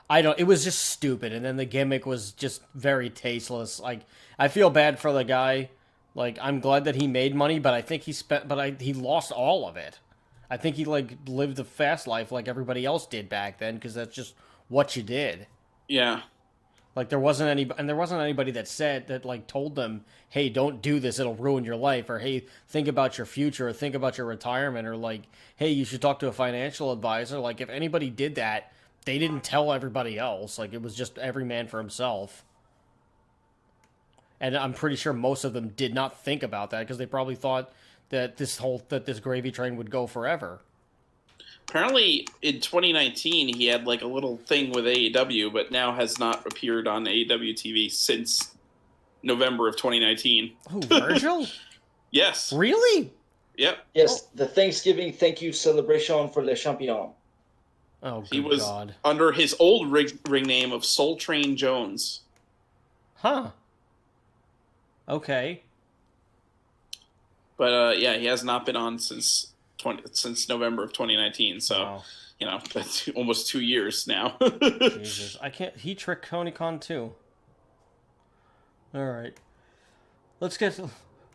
It was just stupid, and then the gimmick was just very tasteless. Like, I feel bad for the guy. Like, I'm glad that he made money, but I think he lost all of it. I think he lived a fast life like everybody else did back then, because that's just what you did. Yeah. Like there wasn't anybody that told them, hey, don't do this, it'll ruin your life, or hey, think about your future, or think about your retirement, or like, hey, you should talk to a financial advisor. Like if anybody did that, they didn't tell everybody else. Like it was just every man for himself. And I'm pretty sure most of them did not think about that because they probably thought that this gravy train would go forever. Apparently, in 2019, he had like a little thing with AEW, but now has not appeared on AEW TV since November of 2019. Who, Virgil? Yes. Really? Yep. Yes, the Thanksgiving thank you celebration for Le Champion. Oh, he was God. Under his old ring name of Soul Train Jones. Huh. Okay. But yeah, he has not been on since November of 2019. So, wow. That's almost 2 years now. Jesus, I can't. He tricked Tony Khan too. All right, let's get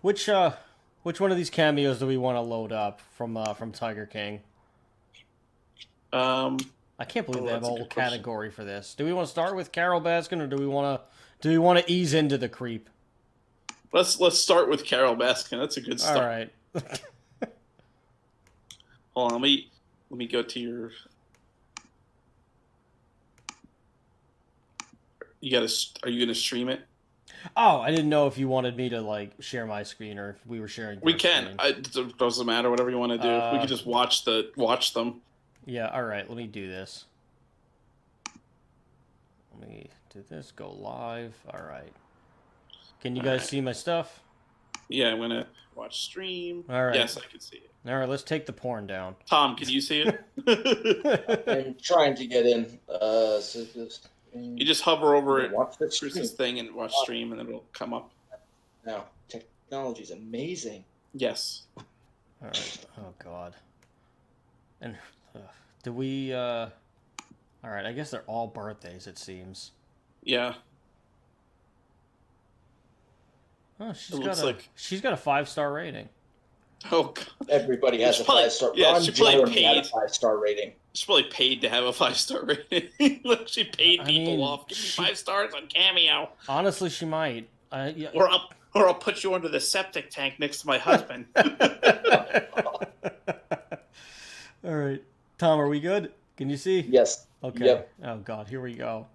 which one of these cameos do we want to load up from Tiger King? I can't believe they have a whole category for this. Do we want to start with Carol Baskin, or do we want to ease into the creep? Let's start with Carol Baskin. That's a good start. All right. Hold on, let me go to your. Are you gonna stream it? Oh, I didn't know if you wanted me to like share my screen or if we were sharing. We your can. screen. It doesn't matter. Whatever you want to do. We can just watch them. Yeah. All right. Let me do this. Let me do this. Go live. All right. Can you guys see my stuff? Yeah, I'm gonna watch stream. All right. Yes, I can see it. All right. Let's take the porn down. Tom, can you see it? I'm trying to get in. You just hover over it, watch the search stream. this thing, and watch stream, and then it'll come up. Now, technology's amazing. Yes. All right. Oh God. And do we? All right. I guess they're all birthdays. It seems. Yeah. Oh, Like... she's got a 5-star rating. Oh God. Everybody has a 5-star. Yeah, she probably had a paid. 5-star rating. She's probably paid to have a 5-star rating. Look, she paid people off. Give me 5 stars on Cameo. Honestly, she might. Yeah. Or I'll put you under the septic tank next to my husband. All right, Tom, are we good? Can you see? Yes. Okay. Yep. Oh God, here we go.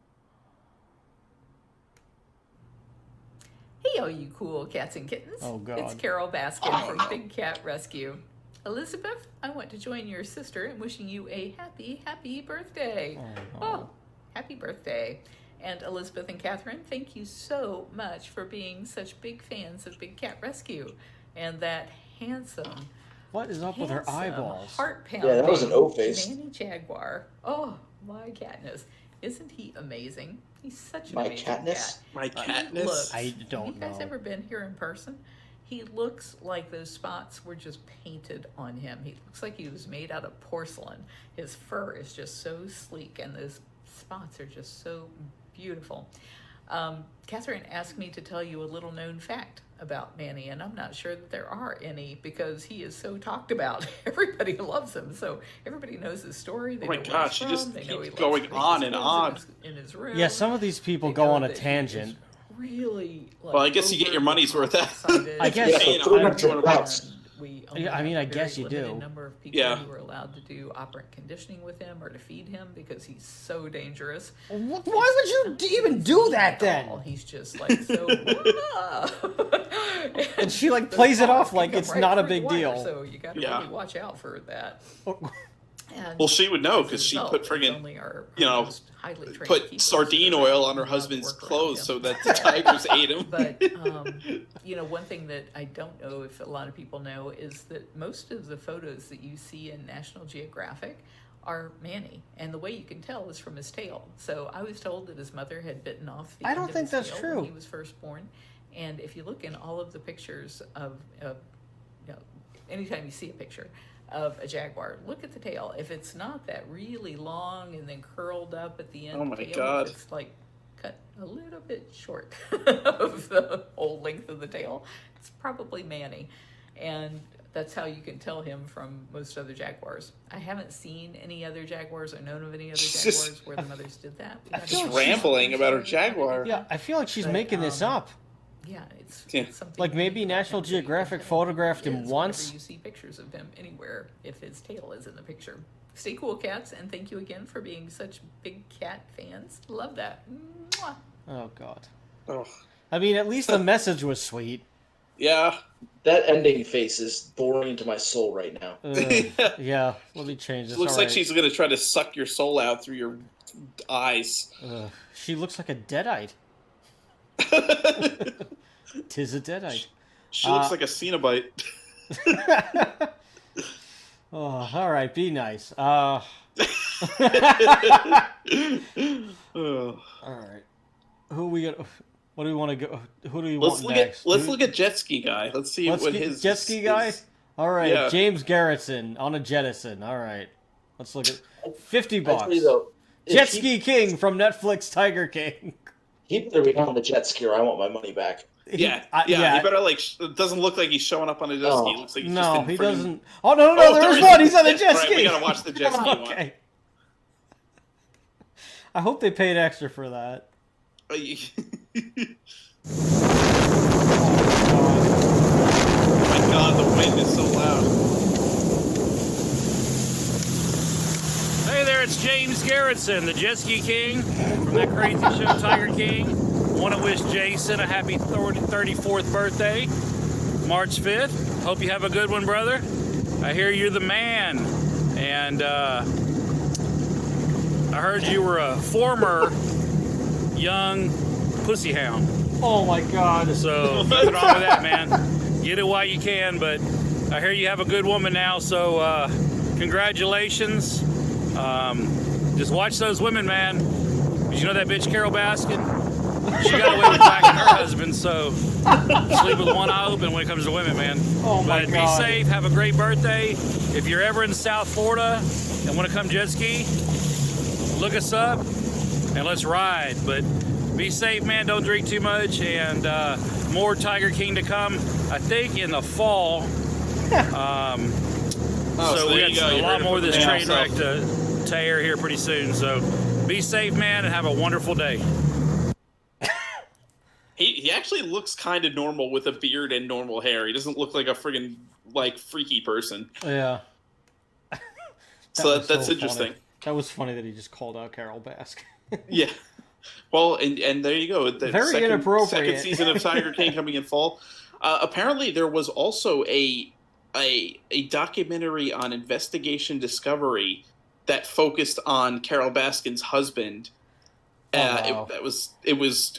Hey, all you cool cats and kittens. Oh, God. It's Carol Baskin from Big Cat Rescue. Elizabeth, I want to join your sister in wishing you a happy, happy birthday. Oh, happy birthday. And Elizabeth and Catherine, thank you so much for being such big fans of Big Cat Rescue. And that handsome, What is up with her eyeballs? heart-pounding Yeah, that was an O-face. Manny Jaguar. Oh, my Katniss. Isn't he amazing? He's such an My amazing Katniss? cat. My Katniss? Looks, I don't have you guys know. ever been here in person? He looks like those spots were just painted on him. He looks like he was made out of porcelain. His fur is just so sleek, and those spots are just so beautiful. Catherine asked me to tell you a little known fact about Manny, and I'm not sure that there are any because he is so talked about. Everybody loves him, so everybody knows his story. They Oh my know where God, he's she from. just They know keeps he loves going to on make and his on. clothes in his room. Yeah, some of these people They go know on a that he is tangent. Really, like, Well, I guess you get your money's worth out. I guess- Paying Yeah, $120. We only Yeah, I mean, have I a guess very you limited do. number of people Yeah. who are allowed to do operant conditioning with him or to feed him because he's so dangerous. Why would you even do that then? He's just like so. And she, like, plays it off like Come it's right not a through the big wire, deal. So you got to Yeah. really watch out for that. And Well, she would know as a because she result, put it's friggin', only our you know, most highly trained put keepers sardine that are oil on her allowed to husband's work around clothes him. so that the tigers ate him. But you know, one thing that I don't know if a lot of people know is that most of the photos that you see in National Geographic are Manny, and the way you can tell is from his tail. So I was told that his mother had bitten off the I end don't of think his that's tail true. when he was first born. And if you look in all of the pictures of you know, anytime you see a picture of a jaguar, look at the tail. If it's not that really long and then curled up at the end, Oh my tail, God. if it's like cut a little bit short of the whole length of the tail, it's probably Manny. And that's how you can tell him from most other jaguars. I haven't seen any other jaguars or known of any other She's just- jaguars where the mothers did that. We I gotta feel do like some she's rambling about her research on it. jaguar. Yeah, I feel like she's But, making this up. Yeah, it's Yeah. something. Like maybe unique about National him that you can Geographic tell photographed who he him is once. whenever you see pictures of him anywhere, if his tail is in the picture. Stay cool, cats, and thank you again for being such big cat fans. Love that. Mwah. Oh God. Oh. I mean, at least the message was sweet. Yeah. That ending face is boring into my soul right now. Yeah, let me change this. Looks All like right. she's gonna try to suck your soul out through your eyes. She looks like a deadite. Tis a deadite. She looks like a Cenobite. Oh, all right, be nice. Oh. All right. Who we got? What do we want to go? Who do we Let's want look next? at Let's look at Jet Ski Guy. Let's see Let's what get his jet ski guy. is. All right, Yeah. James Garretson on a jettison. All right, let's look at $50 I tell bucks. you though, if Jet he- Ski King from Netflix. Tiger King. He better be on the jet ski or I want my money back. Yeah, I- yeah. He better like. It doesn't look like he's showing up on a jet ski. It looks like he's just No, in he front of- doesn't. Oh no, no, Oh, there is is. one. He's on a jet Right, ski. we gotta watch the jet ski one. Okay. I hope they paid extra for that. Oh my God, the wind is so loud. Hey there, there, it's James Garrettson, the Jet Ski King from that crazy show, Tiger King. Want to wish Jason a happy 34th birthday, March 5th. Hope you have a good one, brother. I hear you're the man. And I heard you were a former young pussy hound. Oh my God. So nothing wrong with that, man. Get it while you can, but I hear you have a good woman now, so congratulations. Just watch those women, man. Did you know that bitch Carol Baskin? She got away with whacking her husband, so sleep with one eye open when it comes to women, man. Oh my But God. be safe, have a great birthday. If you're ever in South Florida and want to come jet ski, look us up and let's ride. But be safe, man. Don't drink too much, and more Tiger King to come. I think in the fall. So we got a lot more of this train wreck to air here pretty soon. So be safe, man, and have a wonderful day. He actually looks kind of normal with a beard and normal hair. He doesn't look like a friggin' freaky person. Yeah. So that's Funny. interesting. That was funny that he just called out Carol Baskin. Yeah. Well, and there you go. The Very inappropriate. Second season of Tiger King coming in fall. Apparently, there was also a documentary on Investigation Discovery that focused on Carol Baskin's husband. Wow. It was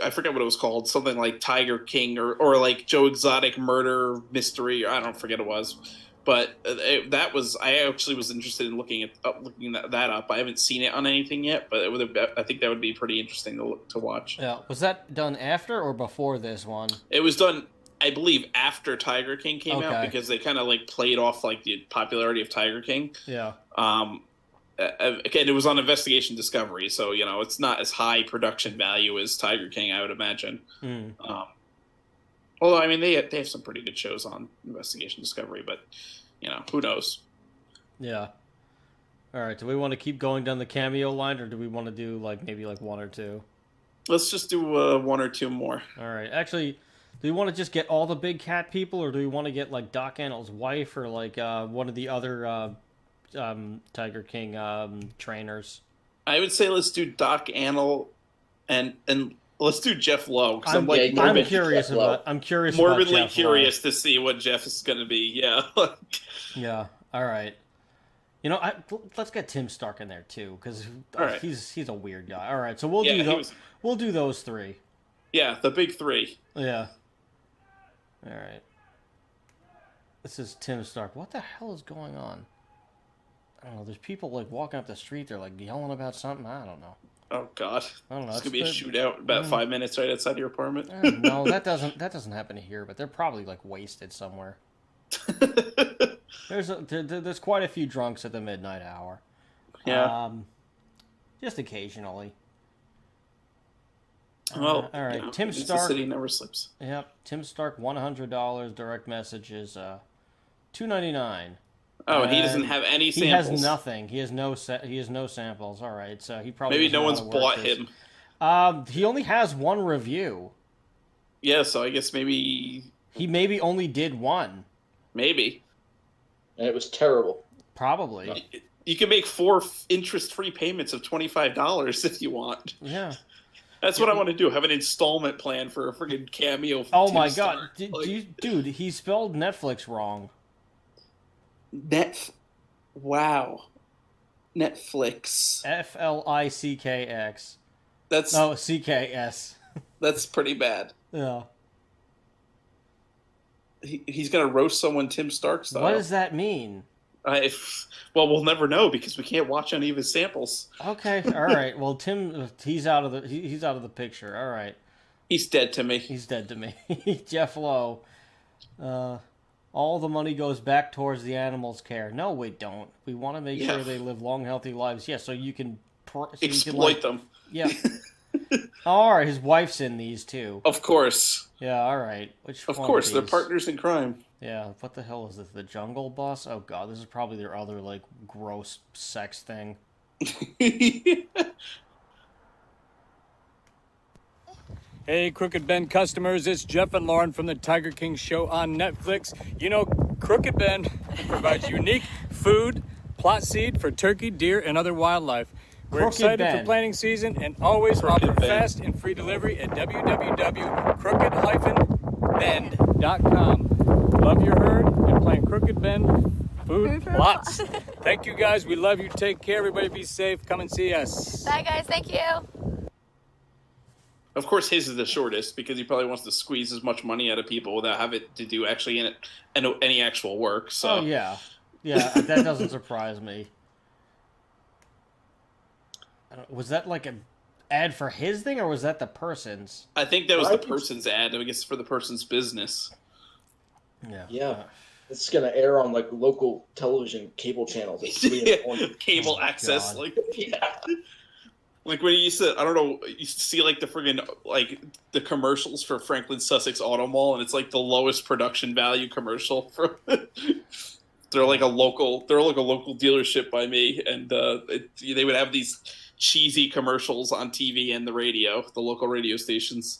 I forget what it was called, something like Tiger King or like Joe Exotic Murder Mystery, or I don't forget what it was, but I actually was interested in looking that up. I haven't seen it on anything yet, but I think that would be pretty interesting to watch. Yeah. Was that done after or before this one? It was done, I believe, after Tiger King came out, because they kind of played off the popularity of Tiger King. Yeah. Again, it was on Investigation Discovery, so it's not as high production value as Tiger King, I would imagine. Although I mean, they have some pretty good shows on Investigation Discovery, but who knows? Yeah. All right. Do we want to keep going down the cameo line, or do we want to do maybe one or two? Let's just do one or two more. All right. Actually, do we want to just get all the big cat people, or do we want to get Doc Annell's wife, or one of the other Tiger King trainers? I would say let's do Doc Annell and let's do Jeff Lowe. I'm curious about morbidly Jeff curious to see what Jeff is going to be. Yeah. Yeah. All right. Let's get Tim Stark in there too, because right. he's a weird guy. All right. So we'll do those three. Yeah, the big three. Yeah. All right. This is Tim Stark. What the hell is going on? I don't know. There's people walking up the street. They're yelling about something. I don't know. Oh God! I don't know. It's gonna be a shootout in about 5 minutes right outside your apartment. No, that doesn't happen here. But they're probably wasted somewhere. There's quite a few drunks at the midnight hour. Yeah. Just occasionally. Well, all right. Tim the Stark. city never sleeps. Yep. Tim Stark, $100. Direct message is $2.99. Oh, and he doesn't have any samples. He has nothing. He has no samples. All right, so he probably maybe no one's bought him. He only has one review. Yeah, so I guess maybe he only did one. Maybe. And it was terrible. Probably. You can make 4 interest-free payments of $25 if you want. Yeah. That's what I want to do. Have an installment plan for a friggin' cameo. Oh my God, dude! He spelled Netflix wrong. Wow. Netflix. FLICKX. That's CKS. That's pretty bad. Yeah. He's gonna roast someone Tim Stark style. What does that mean? Well, we'll never know because we can't watch any of his samples. Okay, all right. Well, Tim, he's out of the picture. All right. He's dead to me. He's dead to me. Jeff Lowe. All the money goes back towards the animals' care. No, we don't. We want to make sure they live long, healthy lives. Yeah, so you can exploit them. Yeah. All right, his wife's in these too. Of course. Yeah. All right. Of course, they're partners in crime. Yeah. What the hell is this? The Jungle Bus? Oh God, this is probably their other gross sex thing. Hey, Crooked Ben customers, it's Jeff and Lauren from the Tiger King Show on Netflix. Crooked Ben provides unique food, plot seed for turkey, deer, and other wildlife. We're Crooked excited Ben. for planting season and always Crooked offer Ben. fast and free delivery at www.crooked-bend.com. Love your herd and plant Crooked Bend food plots. Thank you guys. We love you. Take care. Everybody be safe. Come and see us. Bye, guys. Thank you. Of course, his is the shortest because he probably wants to squeeze as much money out of people without having to do actually any actual work. So Oh, yeah. Yeah, that doesn't surprise me. Was that like an ad for his thing, or was that the person's? I think that was the person's ad. I guess for the person's business. Yeah. Yeah. It's going to air on like local television cable channels at 3 in the morning. Cable Oh, access, God. like Yeah. like when you used to, I don't know, you used to see like the friggin' like the commercials for Franklin Sussex Auto Mall, and it's like the lowest production value commercial for. They're like a local dealership by me, and they would have these cheesy commercials on TV and the radio, the local radio stations.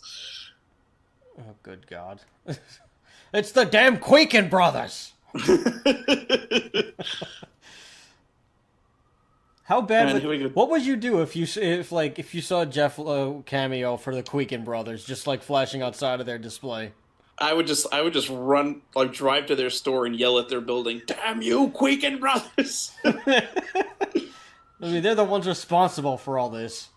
Oh, good God. It's the damn Quakin brothers! How bad Man, would... here we go. What would you do if you saw Jeff Lowe cameo for the Quakin brothers, just like flashing outside of their display? I would just run, like drive to their store and yell at their building, "Damn you, Quakin brothers!" I mean, they're the ones responsible for all this.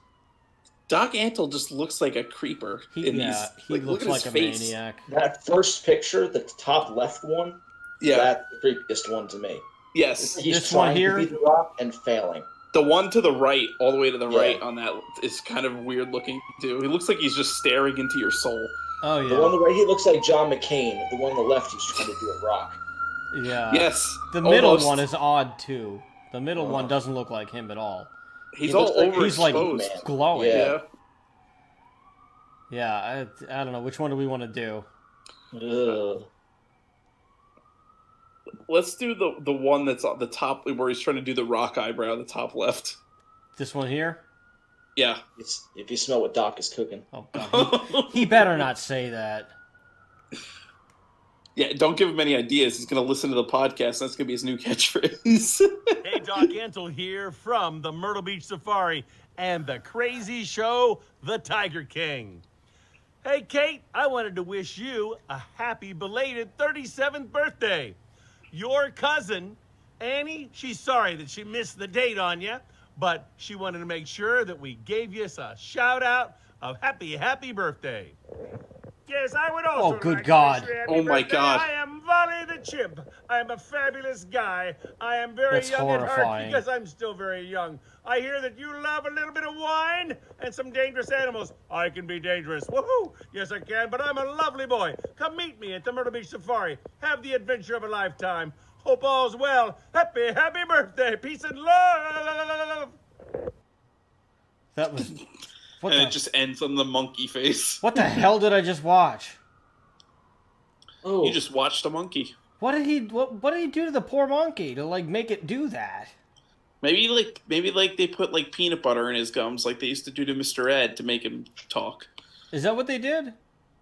Doc Antle just looks like a creeper. He looks look at like his a face. maniac. That first picture, the top left one, Yeah. that's the creepiest one to me. Yes. He's This one trying here? to be the Rock and failing. The one to the right, all the way to the Yeah. right on that is kind of weird looking too. He looks like he's just staring into your soul. Oh, The one on yeah. the right, he looks like John McCain. The one on the left, he's trying to do a Rock. Yeah. Yes. The middle almost. one is odd, too. The middle one doesn't look like him at all. He's He all looks like- He's like overexposed. glowing. Yeah. Yeah. Yeah, I don't know. Which one do we want to do? Ugh. Let's do the one that's on the top where he's trying to do the rock eyebrow, the top left. This one here? Yeah. It's, if you smell what Doc is cooking. Oh, God. He better not say that. Yeah, don't give him any ideas. He's going to listen to the podcast. That's going to be his new catchphrase. Hey, Doc Antle here from the Myrtle Beach Safari and the crazy show, The Tiger King. Hey, Kate, I wanted to wish you a happy belated 37th birthday. Your cousin, Annie, she's sorry that she missed the date on you, but she wanted to make sure that we gave you a shout out of happy birthday. Yes, I would also Oh, good like God. to wish you a happy Oh, my birthday. God. I am Volley the Chimp. I am a fabulous guy. I am very That's young at heart horrifying. because I'm still very young. I hear that you love a little bit of wine and some dangerous animals. I can be dangerous. Woohoo! Yes, I can, but I'm a lovely boy. Come meet me at the Myrtle Beach Safari. Have the adventure of a lifetime. Hope all's well. Happy birthday. Peace and love. That was... What and the, it just ends on the monkey face. what the hell did I just watch? Oh, You just watched a monkey. What did he do to the poor monkey to, like, make it do that? Maybe they put like peanut butter in his gums like they used to do to Mr. Ed to make him talk. Is that what they did?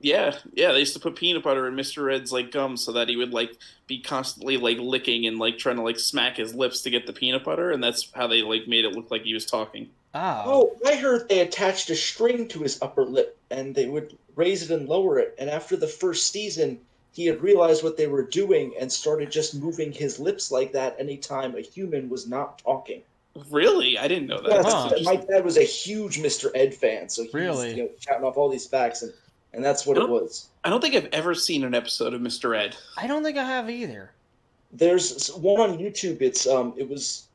Yeah, they used to put peanut butter in Mr. Ed's like gums so that he would like be constantly like licking and like trying to like smack his lips to get the peanut butter, and that's how they like made it look like he was talking. Oh. I heard they attached a string to his upper lip, and they would raise it and lower it. And after the first season, he had realized what they were doing and started just moving his lips like that anytime a human was not talking. Really? I didn't know that. Yeah, That's Huh. interesting. my dad was a huge Mr. Ed fan, so he Really? was shouting off all these facts, and that's what it was. I don't think I've ever seen an episode of Mr. Ed. I don't think I have either. There's one on YouTube. It was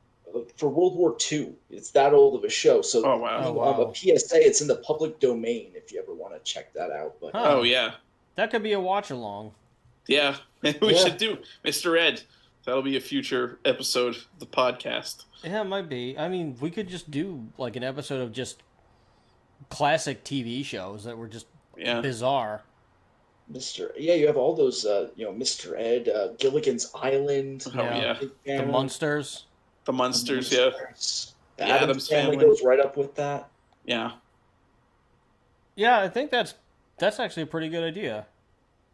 for World War II. It's that old of a show. So Oh wow. Oh, wow. a PSA. It's in the public domain if you ever want to check that out. But Huh. Oh yeah. That could be a watch along. Yeah. We Yeah. should do Mr. Ed. That'll be a future episode of the podcast. Yeah, it might be. I mean, we could just do like an episode of just classic TV shows that were just Yeah. bizarre. you have all those, Mr. Ed, Gilligan's Island. Oh yeah. Big The Family, Munsters. The Munsters, yeah. The The Addams Family. goes right up with that. Yeah. Yeah, I think that's actually a pretty good idea.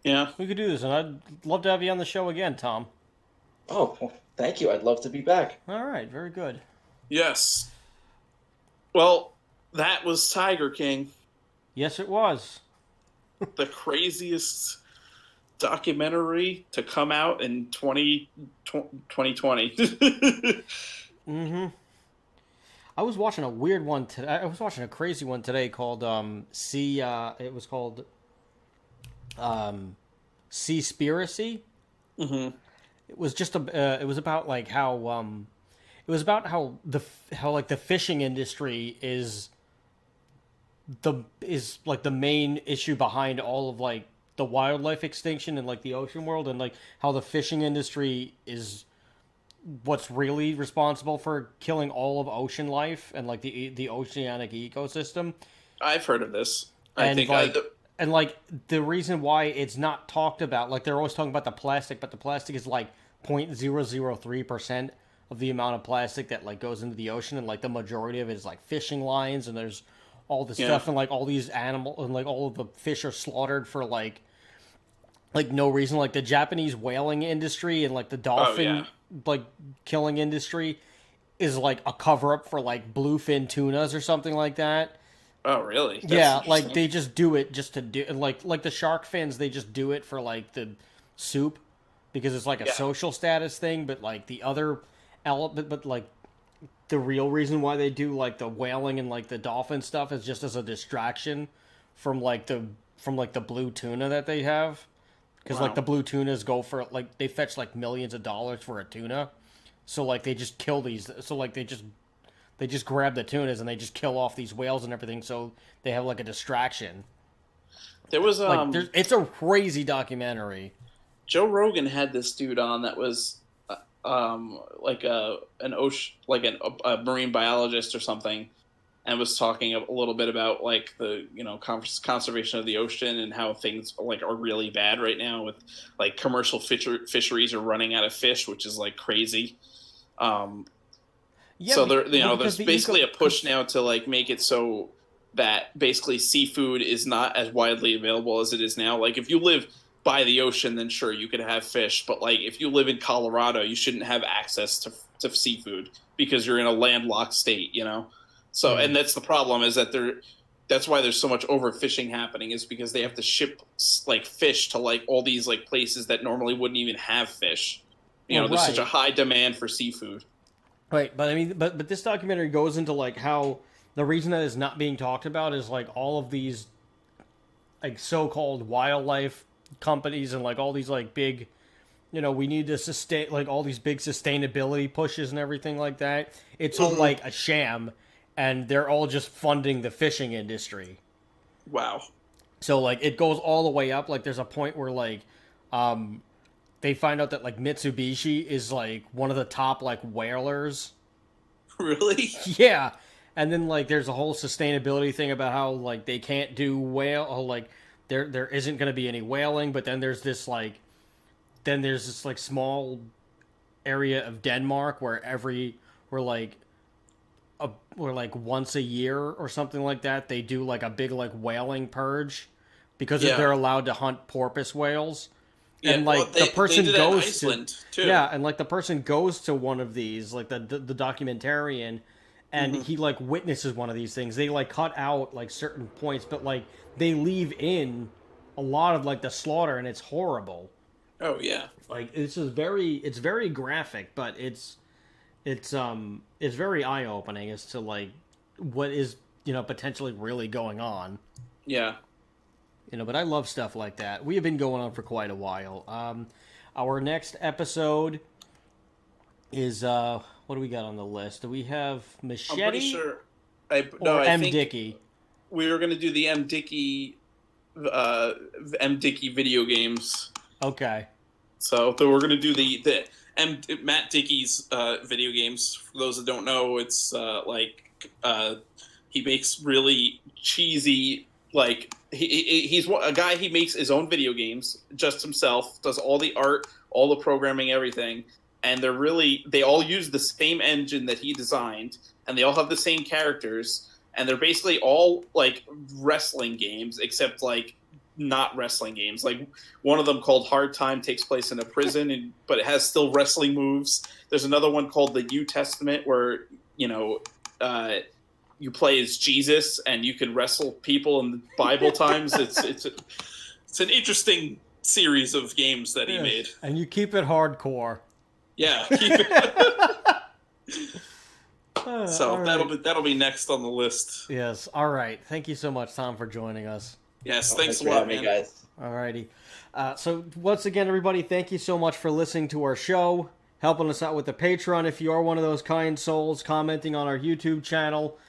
Yeah. We could do this, and I'd love to have you on the show again, Tom. Oh, well, Thank you. I'd love to be back. All right, very good. Yes. Well, that was Tiger King, Yes, it was. the craziest documentary to come out in 2020. Mm-hmm. I was watching a weird one today. I was watching a crazy one today called it was called Seaspiracy. Mm-hmm. It was just it was about like how it was about how the fishing industry is like the main issue behind all of like the wildlife extinction in like the ocean world, and like how the fishing industry is what's really responsible for killing all of ocean life and like the oceanic ecosystem. I've heard of this. And like the reason why it's not talked about, like they're always talking about the plastic, but the plastic is like 0.003% of the amount of plastic that like goes into the ocean, and like the majority of it is like fishing lines, and there's all this stuff, and like all these animals, and like all of the fish are slaughtered for like no reason. Like the Japanese whaling industry and like the dolphin like killing industry is like a cover up for like bluefin tunas or something like that. Oh, really? That's like they just do it just to do like the shark fins. They just do it for like the soup because it's like a social status thing. But like the other element, but like the real reason why they do like the whaling and like the dolphin stuff is just as a distraction from like the blue tuna that they have. Because like the blue tunas go for like they fetch like millions of dollars for a tuna, so like they just kill these. So like they just grab the tunas and they just kill off these whales and everything. So they have like a distraction. There was it's a crazy documentary. Joe Rogan had this dude on that was like a marine biologist or something, and was talking a little bit about like the conservation of the ocean and how things like are really bad right now with like commercial fisheries are running out of fish, which is like crazy. So there's basically a push now to like make it so that basically seafood is not as widely available as it is now. Like if you live by the ocean, then sure you could have fish, but like if you live in Colorado, you shouldn't have access to seafood because you're in a landlocked state, So, and that's the problem is that that's why there's so much overfishing happening, is because they have to ship like fish to like all these like places that normally wouldn't even have fish. There's such a high demand for seafood. Right, but I mean, but this documentary goes into like how the reason that is not being talked about is like all of these like so-called wildlife companies and like all these like big, we need to sustain like all these big sustainability pushes and everything like that. It's all like a sham. And they're all just funding the fishing industry. Wow. So, like, it goes all the way up. Like, there's a point where, like, they find out that, like, Mitsubishi is, like, one of the top, like, whalers. Really? Yeah. And then, like, there's a whole sustainability thing about how, like, they can't do like, there isn't going to be any whaling. But then there's this, like, small area of Denmark where once a year or something like that, they do like a big like whaling purge because they're allowed to hunt porpoise whales. Yeah, and like the person goes Iceland, to too. Yeah, and like the person goes to one of these, like the documentarian, and he like witnesses one of these things. They like cut out like certain points, but like they leave in a lot of like the slaughter, and it's horrible. Oh yeah. Like it's very graphic, but it's very eye-opening as to like what is potentially really going on. Yeah. But I love stuff like that. We have been going on for quite a while. Our next episode is what do we got on the list? Do we have Machete? I'm pretty sure. I think Dickey. We were going to do the M Dickey video games. Okay. So we're going to do the Matt Dickey's video games. For those that don't know, it's he makes really cheesy, like he's a guy. He makes his own video games just himself. Does all the art, all the programming, everything, and they all use the same engine that he designed, and they all have the same characters, and they're basically all like wrestling games, except like not wrestling games. Like one of them called Hard Time takes place in a prison, but it has still wrestling moves. There's another one called the New Testament where you play as Jesus and you can wrestle people in the Bible times. It's an interesting series of games that he made. And you keep it hardcore. Yeah. Keep it. So right. that'll be next on the list. Yes. All right. Thank you so much, Tom, for joining us. Yes. Thanks a lot, man. Guys. All righty. So once again, everybody, thank you so much for listening to our show, helping us out with the Patreon. If you are one of those kind souls, commenting on our YouTube channel,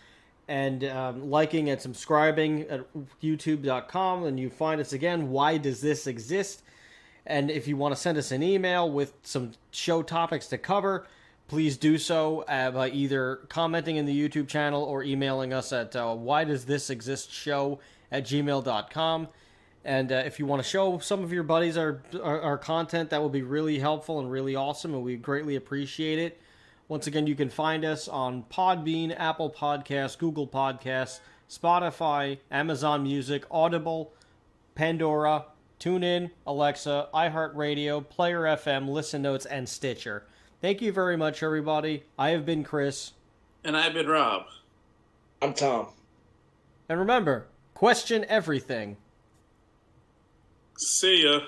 and liking and subscribing at youtube.com, and you find us again, Why Does This Exist? And if you want to send us an email with some show topics to cover, please do so by either commenting in the YouTube channel or emailing us at whydoesthisexistshow@gmail.com. And if you want to show some of your buddies our content, that would be really helpful and really awesome, and we greatly appreciate it. Once again, you can find us on Podbean, Apple Podcasts, Google Podcasts, Spotify, Amazon Music, Audible, Pandora, TuneIn, Alexa, iHeartRadio, Player FM, Listen Notes, and Stitcher. Thank you very much, everybody. I have been Chris. And I've been Rob. I'm Tom. And remember, question everything. See ya.